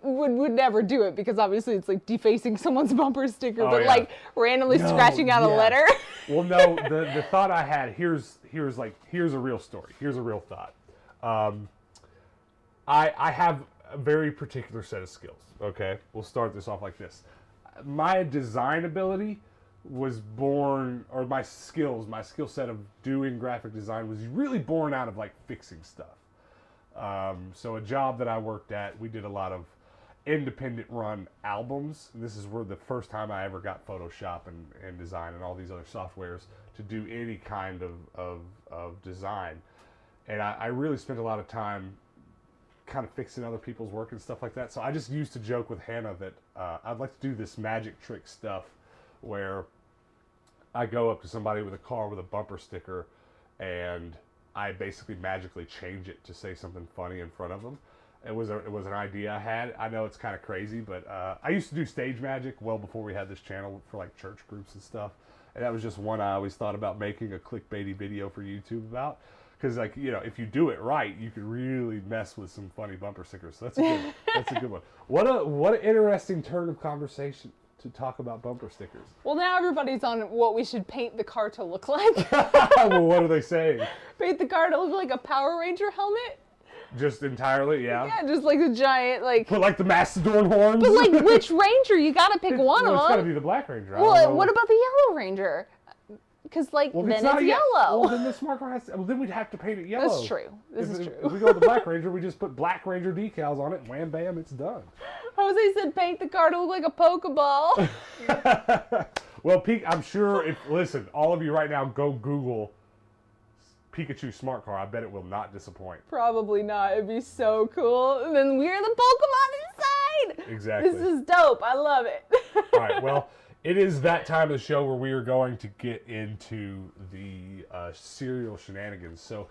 would never do it because obviously it's like defacing someone's bumper sticker, but yeah. like randomly scratching out a letter. Well, no, the thought I had, here's a real story. Here's a real thought. I have a very particular set of skills. Okay, we'll start this off like this. My design ability was born, or my skill set of doing graphic design was really born out of like fixing stuff. So a job that I worked at, we did a lot of independent run albums. And this is where the first time I ever got Photoshop and design and all these other softwares to do any kind of design. And I really spent a lot of time kind of fixing other people's work and stuff like that. So I just used to joke with Hannah that I'd like to do this magic trick stuff where I go up to somebody with a car with a bumper sticker and I basically magically change it to say something funny in front of them. It was an idea I had. I know it's kind of crazy, but I used to do stage magic well before we had this channel for like church groups and stuff. And that was just one I always thought about making a clickbaity video for YouTube about. Because, like, you know, if you do it right, you could really mess with some funny bumper stickers. So that's a good one. That's a good one. What an interesting turn of conversation to talk about bumper stickers. Well, now everybody's on what we should paint the car to look like. Well, what are they saying? Paint the car to look like a Power Ranger helmet? Just entirely, yeah? Yeah, just like a giant, like... Put, like, the Mastodon horns? But, like, which Ranger? You gotta pick one of them. It's gotta be the Black Ranger. Well, what about the Yellow Ranger? Because, like, then it's yellow. Well, then the smart car has to... Well, then we'd have to paint it yellow. That's true. This is true. If we go with the Black Ranger, we just put Black Ranger decals on it, and wham, bam, it's done. Jose said paint the car to look like a Pokeball. Well, I'm sure listen, all of you right now, go Google Pikachu smart car. I bet it will not disappoint. Probably not. It'd be so cool. And then we're the Pokemon inside. Exactly. This is dope. I love it. All right, well, it is that time of the show where we are going to get into the cereal shenanigans. So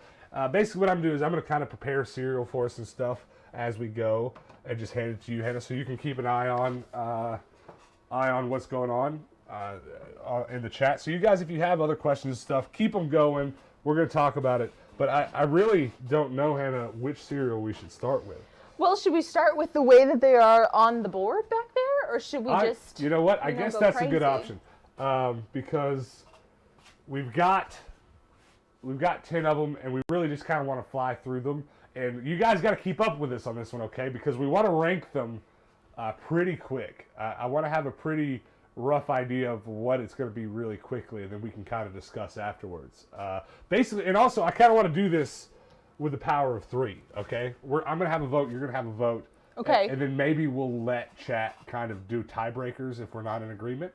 basically what I'm doing is I'm going to kind of prepare cereal for us and stuff as we go and just hand it to you, Hannah, so you can keep an eye on what's going on in the chat. So you guys, if you have other questions and stuff, keep them going. We're going to talk about it. But I really don't know, Hannah, which cereal we should start with. Well, should we start with the way that they are on the board back there, or should we just? You know what? I guess that's crazy? a good option because we've got 10 of them, and we really just kind of want to fly through them. And you guys got to keep up with us on this one, okay? Because we want to rank them pretty quick. I want to have a pretty rough idea of what it's going to be really quickly, and then we can kind of discuss afterwards. Basically, and also I kind of want to do this with the power of 3, okay? I'm going to have a vote, you're going to have a vote. Okay. And then maybe we'll let chat kind of do tiebreakers if we're not in agreement.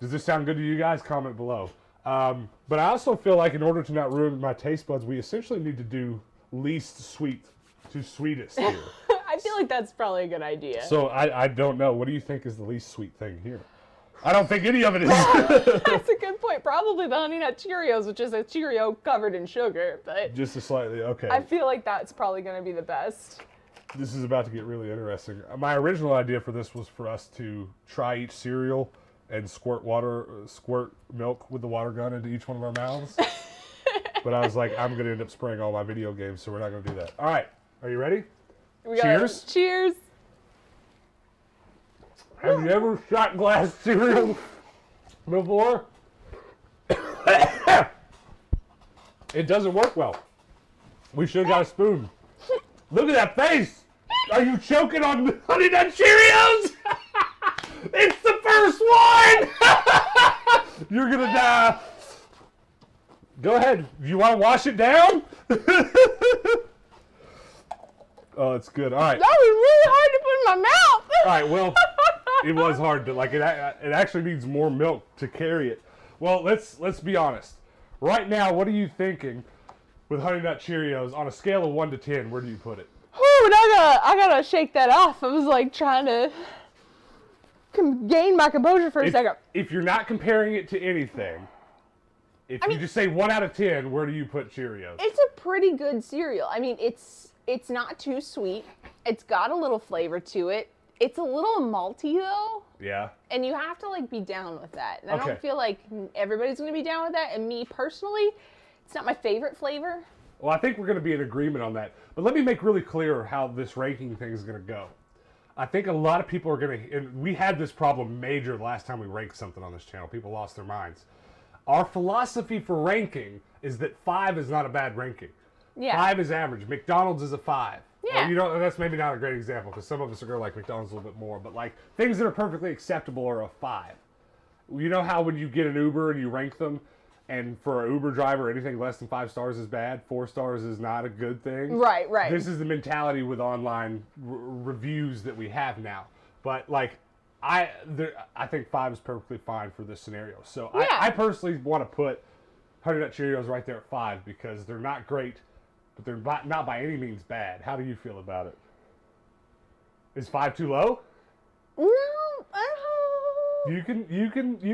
Does this sound good to you guys? Comment below. But I also feel like in order to not ruin my taste buds, we essentially need to do least sweet to sweetest here. I feel like that's probably a good idea. So I don't know. What do you think is the least sweet thing here? I don't think any of it is. That's a good point. Probably the Honey Nut Cheerios, which is a Cheerio covered in sugar, but Just a slightly, okay. I feel like that's probably going to be the best. This is about to get really interesting. My original idea for this was for us to try each cereal and squirt milk with the water gun into each one of our mouths. But I was like, I'm going to end up spraying all my video games, so we're not going to do that. All right, are you ready? Cheers. Cheers. Have you ever shot glass cereal before? It doesn't work well. We should have got a spoon. Look at that face! Are you choking on Honey Nut Cheerios? It's the first one! You're gonna die. Go ahead. You want to wash it down? Oh, it's good. All right. That was really hard to put in my mouth. All right, well, it was hard to, like, it actually needs more milk to carry it. Well, let's be honest. Right now, what are you thinking with Honey Nut Cheerios on a scale of 1 to 10? Where do you put it? Whew, I gotta shake that off. I was like trying to gain my composure for a second. If you're not comparing it to anything, if you just say 1 out of 10, where do you put Cheerios? It's a pretty good cereal. I mean, it's not too sweet. It's got a little flavor to it. It's a little malty though. Yeah. And you have to like be down with that. And I Okay. don't feel like everybody's gonna be down with that. And me personally, it's not my favorite flavor. Well, I think we're going to be in agreement on that. But let me make really clear how this ranking thing is going to go. I think a lot of people are going to, and we had this problem major the last time we ranked something on this channel. People lost their minds. Our philosophy for ranking is that 5 is not a bad ranking. Yeah. 5 is average. McDonald's is a 5. Yeah. You know, that's maybe not a great example because some of us are going to like McDonald's a little bit more. But like things that are perfectly acceptable are a 5. You know how when you get an Uber and you rank them, and for an Uber driver, anything less than 5 stars is bad. 4 stars is not a good thing. Right, right. This is the mentality with online reviews that we have now. But like, I think 5 is perfectly fine for this scenario. So Yeah. I personally want to put Honey Nut Cheerios right there at 5 because they're not great, but they're not by any means bad. How do you feel about it? Is 5 too low? No, You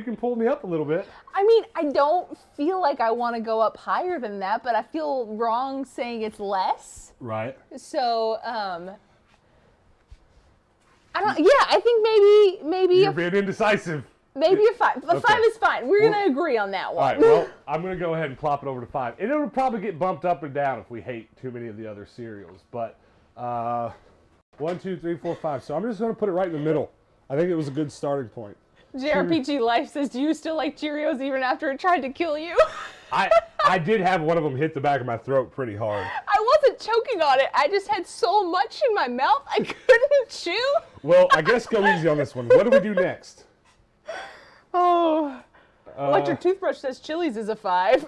can pull me up a little bit. I mean, I don't feel like I want to go up higher than that, but I feel wrong saying it's less. Right. So, I don't. Yeah, I think maybe You're being indecisive. maybe a 5. But Okay. 5 is fine. We're gonna agree on that All one. right, well, I'm going to go ahead and plop it over to 5. And it'll probably get bumped up and down if we hate too many of the other cereals. But 1, 2, 3, 4, 5. So I'm just going to put it right in the middle. I think it was a good starting point. JRPG Life says, "Do you still like Cheerios even after it tried to kill you?" I did have one of them hit the back of my throat pretty hard. I wasn't choking on it. I just had so much in my mouth I couldn't chew. Well, I guess go easy on this one. What do we do next? Oh. Electric Toothbrush says Chili's is a 5.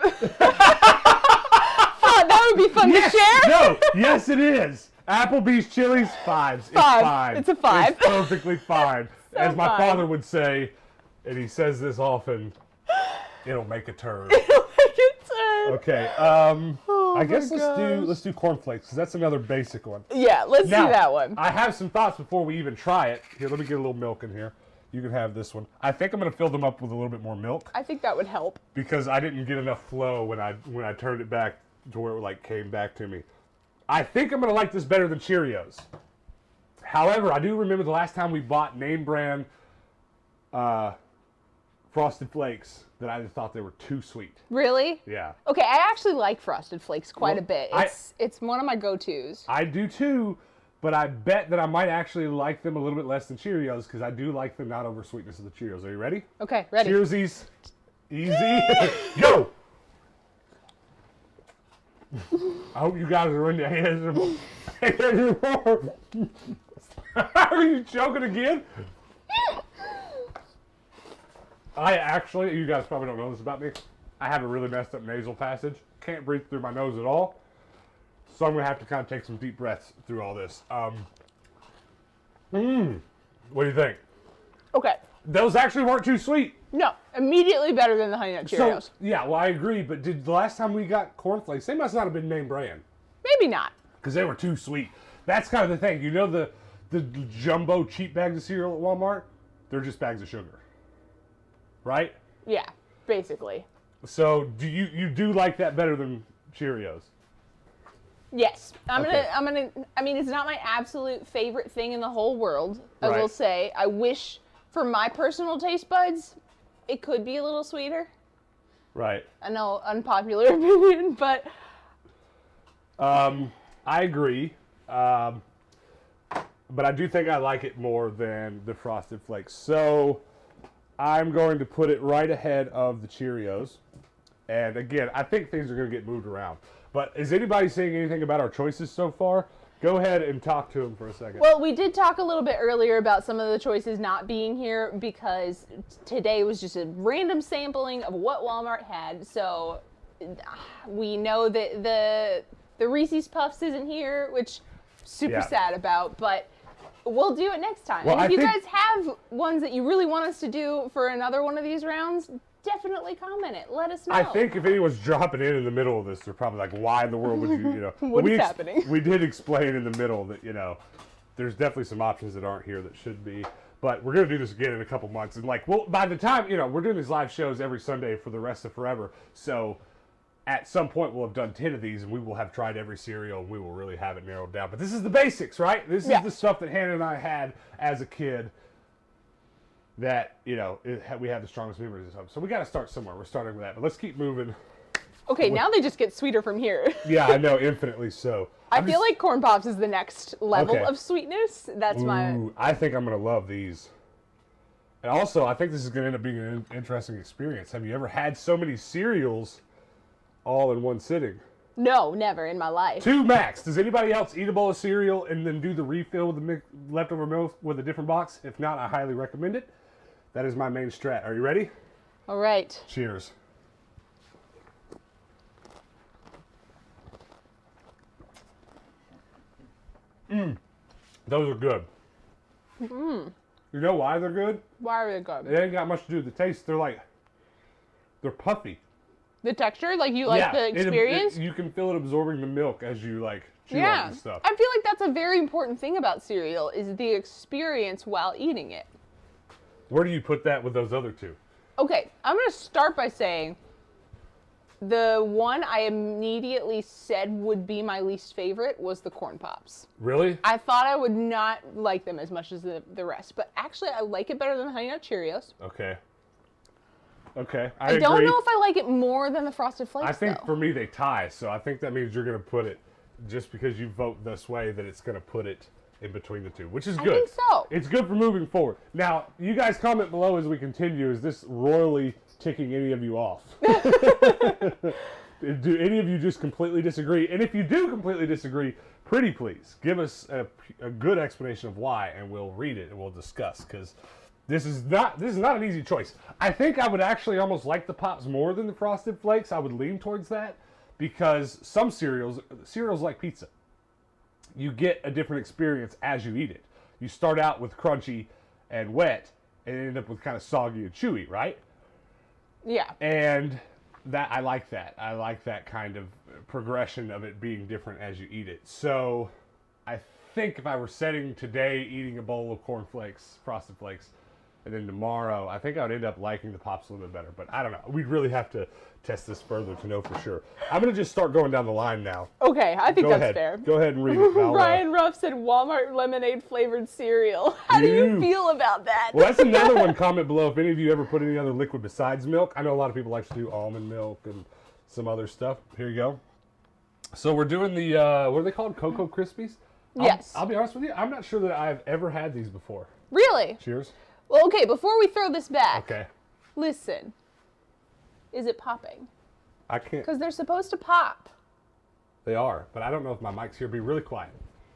That would be fun Yes! to share. No! Yes, it is! Applebee's, Chili's, 5s. It's 5. fine. It's a 5. It's perfectly fine. As my fine. father would say, and he says this often, it'll make a turn. It'll make it turn. Okay, Oh I guess let's do cornflakes because that's another basic one. Yeah, let's do that one. I have some thoughts before we even try it. Here, let me get a little milk in here. You can have this one. I think I'm going to fill them up with a little bit more milk. I think that would help. Because I didn't get enough flow when I turned it back to where it like came back to me. I think I'm going to like this better than Cheerios. However, I do remember the last time we bought name brand Frosted Flakes that I just thought they were too sweet. Really? Yeah. Okay, I actually like Frosted Flakes quite a bit. It's one of my go-tos. I do too, but I bet that I might actually like them a little bit less than Cheerios because I do like the not over sweetness of the Cheerios. Are you ready? Okay, ready. Cheersies. Easy. Go! I hope you guys are into ASMR. Are you joking again? I actually, you guys probably don't know this about me, I have a really messed up nasal passage. Can't breathe through my nose at all. So I'm going to have to kind of take some deep breaths through all this. What do you think? Okay. Those actually weren't too sweet. No, immediately better than the Honey Nut Cheerios. So, yeah, well, I agree, but did the last time we got cornflakes, they must not have been name brand. Maybe not. Because they were too sweet. That's kind of the thing. You know the jumbo cheap bags of cereal at Walmart? They're just bags of sugar. Right? Yeah, basically. So do you do like that better than Cheerios? Yes. I mean, it's not my absolute favorite thing in the whole world. I will say. I wish for my personal taste buds, it could be a little sweeter. Right. I know, unpopular opinion, but I agree. But I do think I like it more than the Frosted Flakes. So I'm going to put it right ahead of the Cheerios. And again, I think things are going to get moved around. But is anybody saying anything about our choices so far? Go ahead and talk to them for a second. Well, we did talk a little bit earlier about some of the choices not being here because today was just a random sampling of what Walmart had. So we know that the Reese's Puffs isn't here, which super sad about, but we'll do it next time. Well, and if you guys have ones that you really want us to do for another one of these rounds, definitely comment it. Let us know. I think if anyone's dropping in the middle of this, they're probably like, why in the world would you, What is happening? We did explain in the middle that, there's definitely some options that aren't here that should be. But we're going to do this again in a couple months. And by the time, we're doing these live shows every Sunday for the rest of forever. So at some point we'll have done 10 of these and we will have tried every cereal and we will really have it narrowed down. But this is the basics, right? This is the stuff that Hannah and I had as a kid that, we have the strongest memories of. So we got to start somewhere. We're starting with that. But let's keep moving. Okay, now they just get sweeter from here. Yeah, I know, infinitely so. I feel like Corn Pops is the next level of sweetness. That's I think I'm going to love these. And also, I think this is going to end up being an interesting experience. Have you ever had so many cereals all in one sitting? No, never in my life. 2 max. Does anybody else eat a bowl of cereal and then do the refill with the leftover milk with a different box? If not, I highly recommend it. That is my main strat. Are you ready? All right. Cheers. Those are good. You know why they're good? Why are they good? They ain't got much to do with the taste. They're puffy. The texture, like the experience? You can feel it absorbing the milk as you chew on the stuff. I feel like that's a very important thing about cereal is the experience while eating it. Where do you put that with those other two? Okay, I'm going to start by saying the one I immediately said would be my least favorite was the Corn Pops. Really? I thought I would not like them as much as the rest, but actually I like it better than the Honey Nut Cheerios. Okay. I agree. Don't know if I like it more than the Frosted Flakes, I think for me they tie, so I think that means you're going to put it, just because you vote this way, that it's going to put it in between the two, which is good. I think so. It's good for moving forward. Now, you guys comment below as we continue. Is this royally ticking any of you off? Do any of you just completely disagree? And if you do completely disagree, pretty please give us a good explanation of why, and we'll read it and we'll discuss, because this is not an easy choice. I think I would actually almost like the Pops more than the Frosted Flakes. I would lean towards that because some cereals like pizza, you get a different experience as you eat it. You start out with crunchy and wet and end up with kind of soggy and chewy, right? Yeah. And that I like that. I like that kind of progression of it being different as you eat it. So I think if I were setting today eating a bowl of corn flakes, Frosted Flakes, and then tomorrow, I think I would end up liking the Pops a little bit better. But I don't know. We'd really have to test this further to know for sure. I'm going to just start going down the line now. Okay, I think Go that's ahead. fair. Go ahead and read it. Ryan Ruff said Walmart lemonade flavored cereal. How do you feel about that? Well, that's another one. Comment below if any of you ever put any other liquid besides milk. I know a lot of people like to do almond milk and some other stuff. Here you go. So we're doing the, what are they called? Cocoa Krispies? Yes. I'll be honest with you. I'm not sure that I've ever had these before. Really? Cheers. Well, okay, before we throw this back, Okay. listen. Is it popping? I can't. Because they're supposed to pop. They are, but I don't know if my mic's here. Be really quiet.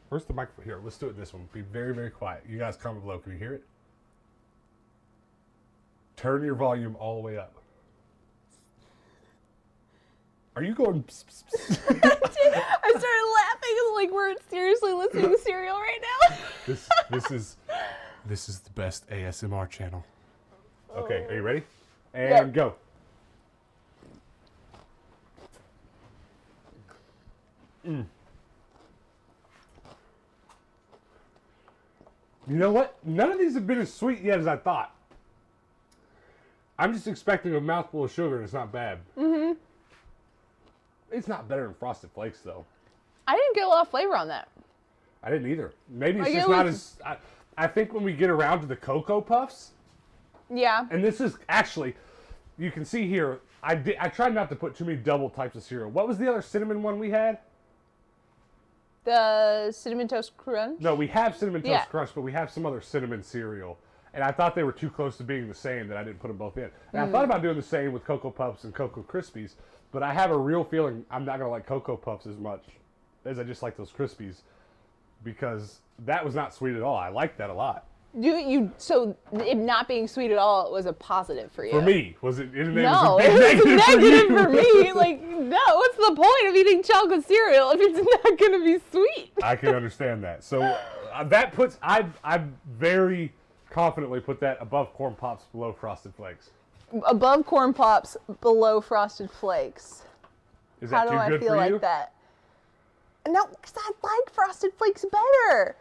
Where's the microphone? Here, let's do it this one. Be very, very quiet. You guys comment below. Can you hear it? Turn your volume all the way up. Are you going? Pss, pss, pss? I started laughing like we're seriously listening to cereal right now. This is the best ASMR channel. Okay, are you ready? And Yep. go. You know what? None of these have been as sweet yet as I thought. I'm just expecting a mouthful of sugar and it's not bad. Mm-hmm. It's not better than Frosted Flakes though. I didn't get a lot of flavor on that. I didn't either. Maybe it's Like, just it not was- as... I think when we get around to the Cocoa Puffs, Yeah. and this is actually, you can see here, I tried not to put too many double types of cereal. What was the other cinnamon one we had? The Cinnamon Toast Crunch? No, we have Cinnamon Toast Yeah. Crunch, but we have some other cinnamon cereal. And I thought they were too close to being the same that I didn't put them both in. And I thought about doing the same with Cocoa Puffs and Cocoa Krispies, but I have a real feeling I'm not going to like Cocoa Puffs as much as I just like those Krispies, because that was not sweet at all. I liked that a lot. So it not being sweet at all was a positive for you? For me, was it? It No, was a big it was negative you. for me. Like, no, what's the point of eating chocolate cereal if it's not going to be sweet? I can understand that. So that puts, I very confidently put that above Corn Pops, below Frosted Flakes. Above Corn Pops, below Frosted Flakes. Is How that do too I good feel for like you? that? No, because I like Frosted Flakes better.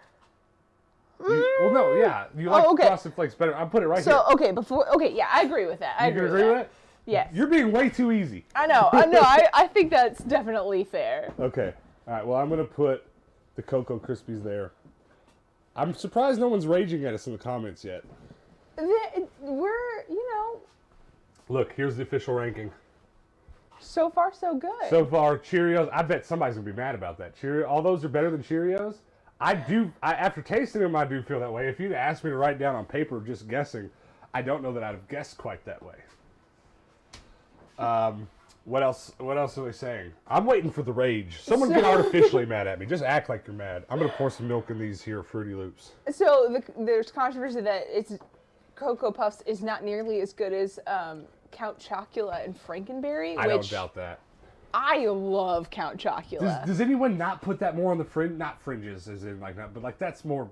Well, no, yeah, you like okay. Frosted Flakes better. I put it right So, here. okay, yeah, I agree with that. I You can agree agree with with that. it? Yes. You're being way too easy. I know, I think that's definitely fair. Okay. All right. Well, I'm gonna put the Cocoa Krispies there. I'm surprised no one's raging at us in the comments yet. We're, Look, here's the official ranking. so far so good. So far, Cheerios. I bet somebody's gonna be mad about that. All those are better than Cheerios. After tasting them, I do feel that way. If you'd asked me to write down on paper, just guessing, I don't know that I'd have guessed quite that way. What else are they saying? I'm waiting for the rage. Someone get artificially mad at me. Just act like you're mad. I'm gonna pour some milk in these here Fruity Loops. So there's controversy that Cocoa Puffs is not nearly as good as Count Chocula and Frankenberry, I don't which doubt that. I love Count Chocula. Does anyone not put that more on the fringe? Not fringes, as in like that, but like that's more.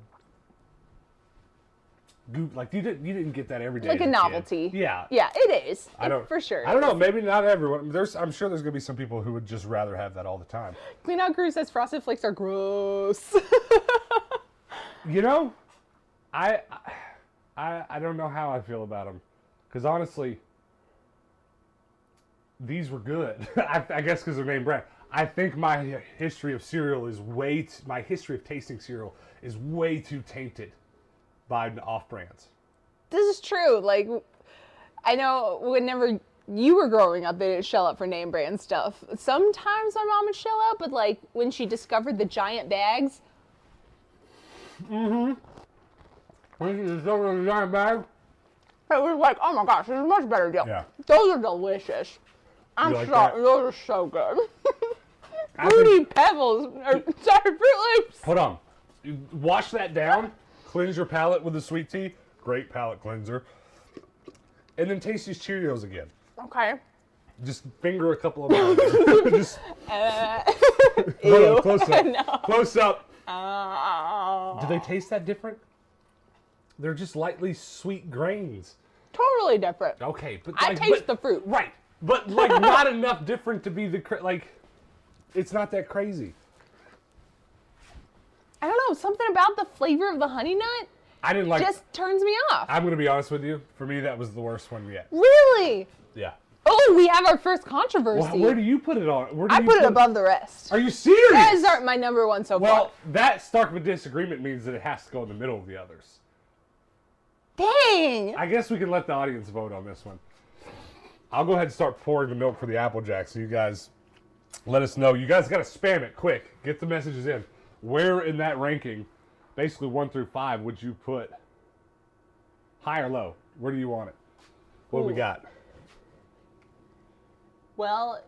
Like you didn't get that every day. Like as a kid. novelty. Yeah. Yeah, it is. For sure. I don't know. Maybe not everyone. I'm sure there's gonna be some people who would just rather have that all the time. Clean Out Crew says Frosted Flakes are gross. You know, I don't know how I feel about them, because honestly, these were good. I guess because they're name brand. I think my history of cereal is my history of tasting cereal is way too tainted by the off-brands. This is true. Like, I know whenever you were growing up, they didn't shell out for name brand stuff. Sometimes my mom would shell out, but like when she discovered the giant bags. When you discovered the giant bag. It was like, oh my gosh, this is a much better deal. Yeah. Those are delicious. I'm You like sorry, that? those are so good. I Fruity think- Pebbles, sorry, Fruit Loops. Hold on. You wash that down. Cleanse your palate with the sweet tea. Great palate cleanser. And then taste these Cheerios again. Okay. Just finger a couple of them. Just hold Ew. on, close up. No. Close up. Do they taste that different? They're just lightly sweet grains. Totally different. Okay, but I like, taste the fruit. Right. But, like, not enough different to be like, it's not that crazy. I don't know, something about the flavor of the honey nut I didn't like just turns me off. I'm going to be honest with you. For me, that was the worst one yet. Really? Yeah. Oh, we have our first controversy. Well, where do you put it on? I put it above the rest. Are you serious? That is my number one so far. Well, that stark of a disagreement means that it has to go in the middle of the others. Dang! I guess we can let the audience vote on this one. I'll go ahead and start pouring the milk for the Applejack, so you guys let us know. You guys got to spam it quick. Get the messages in. Where in that ranking, basically 1 through 5, would you put high or low? Where do you want it? What do we got? Well,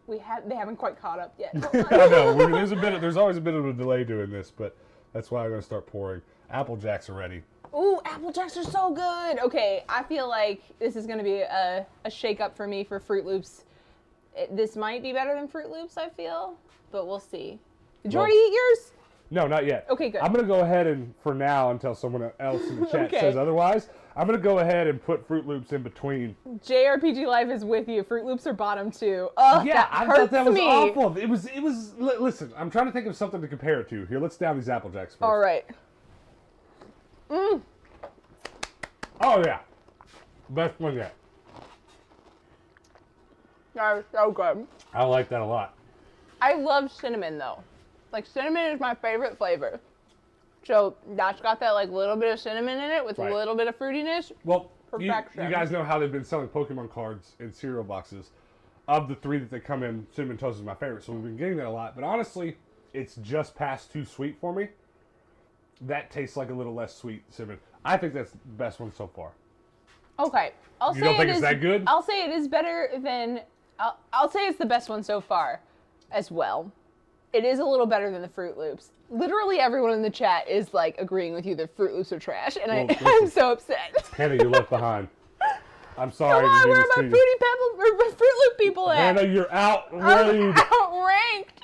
they haven't quite caught up yet. I know. There's always a bit of a delay doing this, but that's why I'm going to start pouring. Applejacks are ready. Ooh, Apple Jacks are so good. Okay, I feel like this is going to be a shake-up for me for Fruit Loops. This might be better than Fruit Loops, I feel, but we'll see. Did you already eat yours? No, not yet. Okay, good. I'm going to go ahead and, for now, until someone else in the chat Okay. says otherwise, I'm going to go ahead and put Fruit Loops in between. JRPG Life is with you. Fruit Loops are bottom 2. Oh, Yeah, that I hurts thought that was me. awful. It was. Listen, I'm trying to think of something to compare it to. Here, let's down these Applejacks first. All right. Oh, yeah. Best one yet. That was so good. I like that a lot. I love cinnamon, though. Like, cinnamon is my favorite flavor. So that's got that, like, little bit of cinnamon in it with Right. a little bit of fruitiness. Well, you Perfection. guys know how they've been selling Pokemon cards in cereal boxes. Of the 3 that they come in, Cinnamon Toast is my favorite, so we've been getting that a lot. But honestly, it's just past too sweet for me. That tastes like a little less sweet cinnamon. I think that's the best one so far. Okay. You don't think it's that good? I'll say it is better than... I'll say it's the best one so far as well. It is a little better than the Fruit Loops. Literally everyone in the chat is, like, agreeing with you that Fruit Loops are trash, and Well, I'm so upset. Hannah, you're left behind. I'm sorry. Come on, to do where this are to my you. Fruit Loop people at? Hannah, you're I'm outranked. outranked.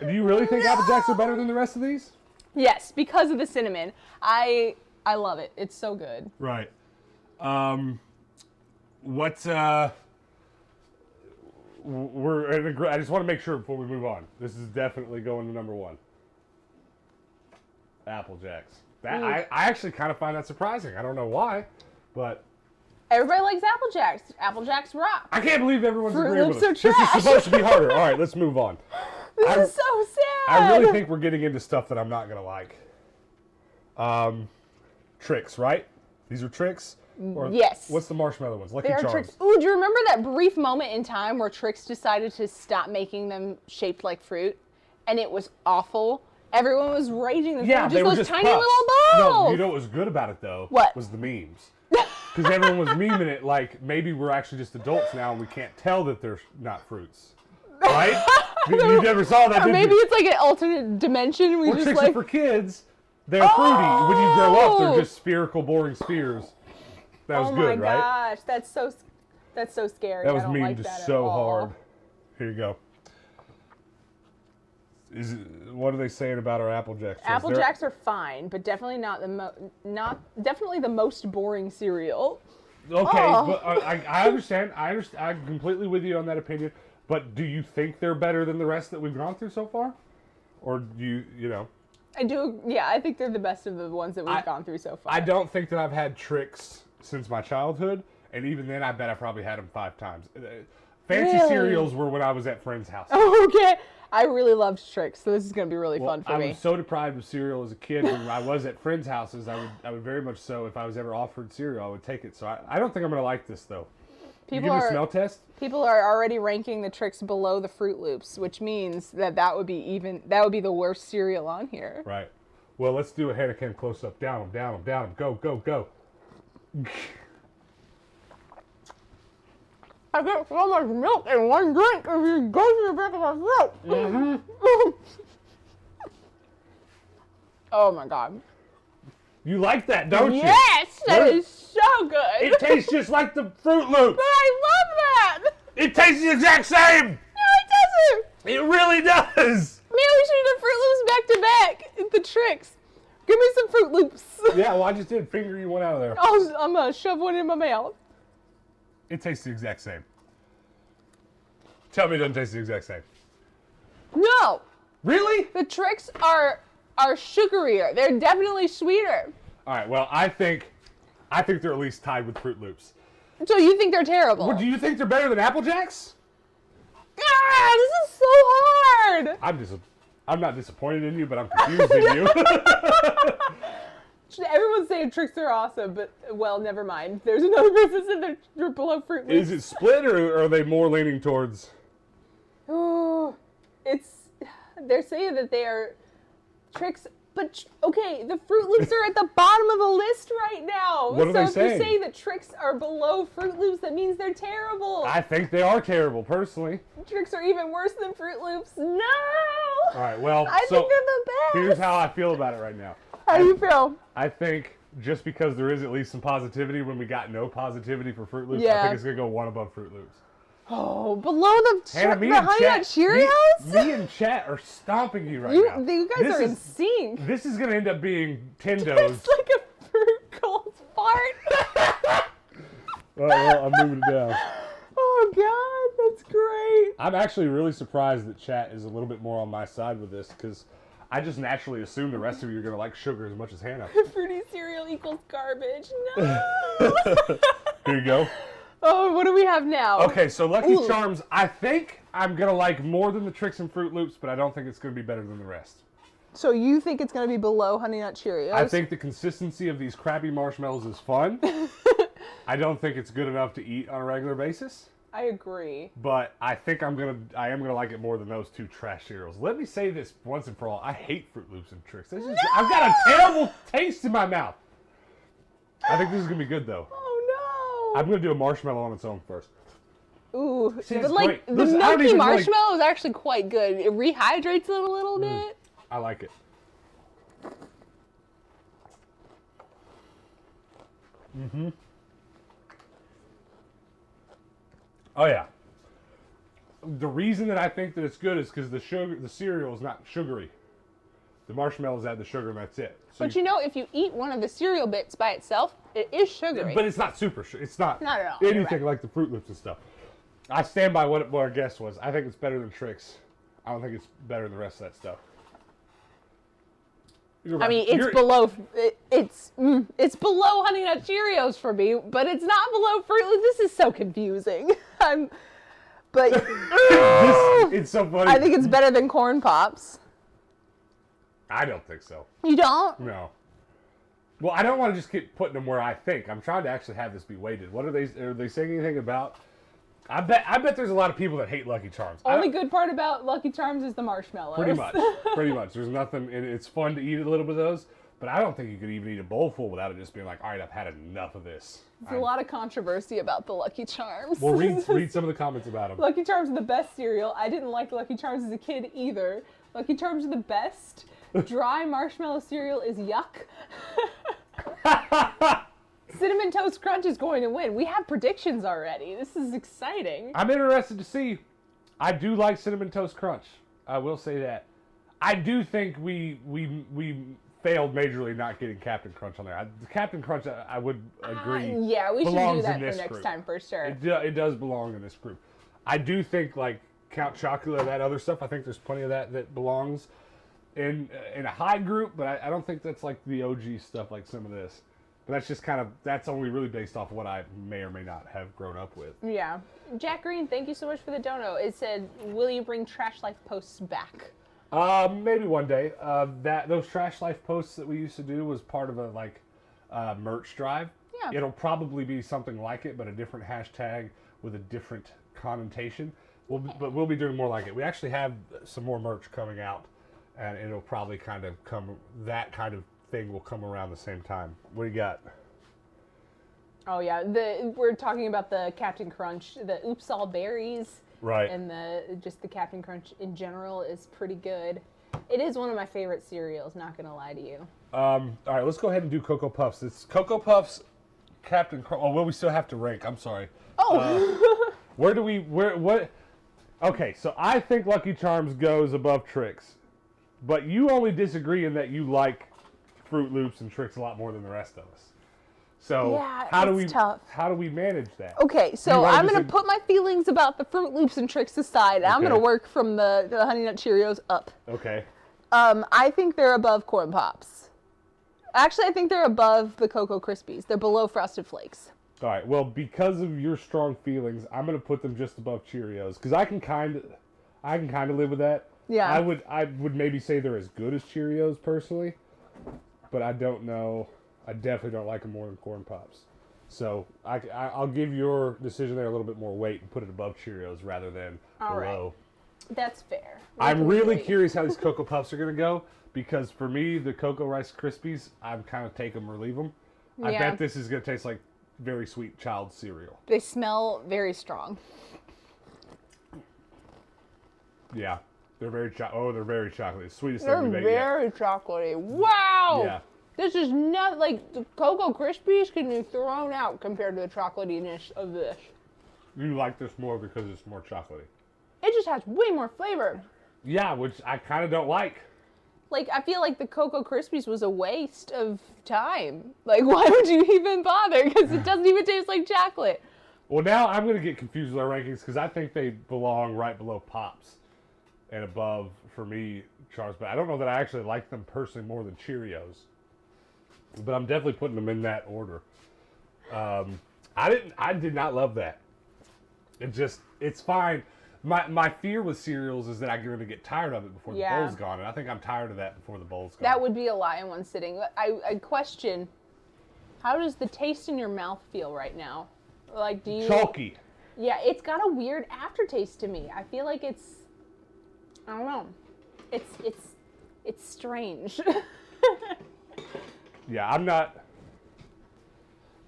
Do you really think Applejacks are better than the rest of these? Yes, because of the cinnamon. I love it. It's so good. Right. What's we're in I just want to make sure before we move on. This is definitely going to number 1. Applejacks. That I actually kind of find that surprising. I don't know why, but Everybody likes Apple Jacks. Apple Jacks rock. I can't believe everyone's Fruit agreeing Loops with are us. This trash. is supposed to be harder. All right, let's move on. This is so sad. I really think we're getting into stuff that I'm not gonna like. Tricks, right? These are tricks? Or Yes. What's the marshmallow ones? Lucky They are Charms. Tricks. Ooh, do you remember that brief moment in time where Tricks decided to stop making them shaped like fruit? And it was awful. Everyone was raging. Yeah, they were those just tiny puffs. little balls. No, you know what was good about it though? What? Was the memes. Because everyone was memeing it like maybe we're actually just adults now and we can't tell that they're not fruits. Right? You never saw that, Or did maybe you? it's like an alternate dimension. We Or just tricks like are for kids. They're fruity. When you grow up, Oh! they're just spherical, boring spheres. That was oh good, my right? gosh, that's so scary. That was I don't memed like just that at so all. hard. Here you go. What are they saying about our Applejacks? Apple Jacks are fine, but definitely not definitely the most boring cereal. Okay, Oh. but I understand. I'm completely with you on that opinion. But do you think they're better than the rest that we've gone through so far? Or do you know? I do, yeah, I think they're the best of the ones that we've gone through so far. I don't think that I've had Tricks since my childhood. And even then, I bet I probably had them 5 times. Fancy Really? cereals were when I was at friends' house. Okay, I really loved Tricks, so this is going to be really fun for I me. was so deprived of cereal as a kid. When I was at friends' houses, I would very much so, if I was ever offered cereal, I would take it. So I don't think I'm going to like this, though. You give me a smell test? People are already ranking the Tricks below the Fruit Loops, which means that would be the worst cereal on here. Right. Well, let's do a Hannah Cam close-up. Down them, down them, down them. Go, go, go. I get so much milk in one drink if you go to the back of my throat. Mm-hmm. Oh my god. You like that, don't you? Yes, that What? is so good. It tastes just like the Fruit Loops. But I love that. It tastes the exact same. No, it doesn't. It really does. Man, we should have done Fruit Loops back to back. The Tricks. Give me some Fruit Loops. Yeah, well, I just did finger you one out of there. I'm gonna shove one in my mouth. It tastes the exact same. Tell me it doesn't taste the exact same. No, Really? the Trix are sugarier. They're definitely sweeter. All right. Well, I think they're at least tied with Fruit Loops. So you think they're terrible? Well, do you think they're better than Apple Jacks? Ah, this is so hard. I'm not disappointed in you, but I'm confused in you. Everyone's saying Trix are awesome, but well, never mind. There's another person that said they're below Fruit Loops. Is it split, or are they more leaning towards? Oh, they're saying that they are Trix, but okay, the Fruit Loops are at the bottom of the list right now. What are they So if saying? you're saying that Trix are below Fruit Loops, that means they're terrible. I think they are terrible, personally. Trix are even worse than Fruit Loops. No! All right, well, I think they're the best. here's how I feel about it right now. How do you feel? I think just because there is at least some positivity when we got no positivity for Fruit Loops, I Yeah. think it's going to go one above Fruit Loops. Oh, below the Hannah, Honey Nut Cheerios? Me and Chat are stomping you right now. You guys are in sync. This is going to end up being Tendo's. It's like a fruit cold fart. All right, well, I'm moving it down. Oh, God, that's great. I'm actually really surprised that Chat is a little bit more on my side with this, because I just naturally assume the rest of you are going to like sugar as much as Hannah. Fruity cereal equals garbage. No. Here you go. Oh, what do we have now? Okay, so Lucky Ooh. Charms, I think I'm going to like more than the Trix and Fruit Loops, but I don't think it's going to be better than the rest. So you think it's going to be below Honey Nut Cheerios? I think the consistency of these crappy marshmallows is fun. I don't think it's good enough to eat on a regular basis, I agree. but I think I am gonna like it more than those two trash cereals. Let me say this once and for all: I hate Fruit Loops and Trix. I've got a terrible taste in my mouth. I think this is gonna be good though. Oh, no. I'm gonna do a marshmallow on its own first. Ooh, See, but it's like great. the Listen, I don't milky even really- marshmallow is actually quite good. It rehydrates it a little bit. I like it. Mm-hmm. Oh yeah. The reason that I think that it's good is because the cereal is not sugary. The marshmallows add the sugar and that's it. So But you know, if you eat one of the cereal bits by itself, it is sugary. but it's not super sugar. It's not Not at all, you're anything right. like the Fruit Loops and stuff. I stand by what our guess was. I think it's better than Trix. I don't think it's better than the rest of that stuff. I mean, it's below. It's below Honey Nut Cheerios for me, but it's not below Fruit Loops. This is so confusing. But It's so funny. I think it's better than Corn Pops. I don't think so. You don't? No. Well, I don't want to just keep putting them where I think. I'm trying to actually have this be weighted. What are they saying anything about? I bet there's a lot of people that hate Lucky Charms. Only good part about Lucky Charms is the marshmallows. Pretty much. Pretty much. There's nothing, and it's fun to eat a little bit of those, but I don't think you could even eat a bowl full without it just being like, all right, I've had enough of this. There's a lot of controversy about the Lucky Charms. Well, read some of the comments about them. Lucky Charms are the best cereal. I didn't like Lucky Charms as a kid either. Lucky Charms are the best. Dry marshmallow cereal is yuck. Cinnamon Toast Crunch is going to win. We have predictions already. This is exciting. I'm interested to see. I do like Cinnamon Toast Crunch. I will say that. I do think we failed majorly not getting Captain Crunch on there. Captain Crunch, I would agree. Yeah, we should do belongs that in for this next group. time for sure. It does belong in this group. I do think like Count Chocula, that other stuff. I think there's plenty of that belongs in a high group, but I don't think that's like the OG stuff like some of this. But that's just that's only really based off of what I may or may not have grown up with. Yeah. Jack Green, thank you so much for the dono. It said, will you bring Trash Life posts back? Maybe one day. Those Trash Life posts that we used to do was part of a merch drive. Yeah. It'll probably be something like it, but a different hashtag with a different connotation. But we'll be doing more like it. We actually have some more merch coming out, and it'll probably that kind of thing will come around the same time. What do you got? Oh yeah, we're talking about the Captain Crunch, the Oops All Berries, Right. and the Captain Crunch in general is pretty good. It is one of my favorite cereals. Not gonna lie to you. All right, let's go ahead and do Cocoa Puffs. It's Cocoa Puffs, Captain Crunch. Oh, well, we still have to rank. I'm sorry. Oh. What? Okay, so I think Lucky Charms goes above Trix, but you only disagree in that you like Fruit Loops and Trix a lot more than the rest of us. So Yeah, how do it's we tough. how do we manage that? Okay, You so wanna I'm just going to put my feelings about the Fruit Loops and Tricks aside. I'm going to Okay. work from the Honey Nut Cheerios up. Okay. I think they're above Corn Pops. Actually, I think they're above the Cocoa Krispies. They're below Frosted Flakes. All right. Well, because of your strong feelings, I'm gonna put them just above Cheerios because I can kind of live with that. Yeah. I would maybe say they're as good as Cheerios personally, but I don't know. I definitely don't like them more than Corn Pops. So I'll give your decision there a little bit more weight and put it above Cheerios rather than All below. right. That's fair. I'm really curious how these Cocoa Puffs are gonna go because for me, the Cocoa Rice Krispies, I'm kind of take them or leave them. I Yeah. bet this is gonna taste like very sweet child cereal. They smell very strong. Yeah, they're very they're very chocolatey. Sweetest They're thing we've ate yet. very chocolatey. Wow! Yeah. This is not like the Cocoa Krispies can be thrown out compared to the chocolatiness of this. You like this more because it's more chocolatey. It just has way more flavor. Yeah, which I kind of don't like. Like, I feel like the Cocoa Krispies was a waste of time. Like, why would you even bother? Because it doesn't even taste like chocolate. Well, now I'm going to get confused with our rankings because I think they belong right below Pops and above, for me, Charms. But I don't know that I actually like them personally more than Cheerios. But I'm definitely putting them in that order. I did not love that. It's fine. My fear with cereals is that I'm going to get tired of it before the Yeah. bowl's gone, and I think I'm tired of that before the bowl's gone. That would be a lie in one sitting. I question, how does the taste in your mouth feel right now? Like, do you... Chalky. Yeah, it's got a weird aftertaste to me. I feel like it's... I don't know. It's strange. Yeah, I'm not...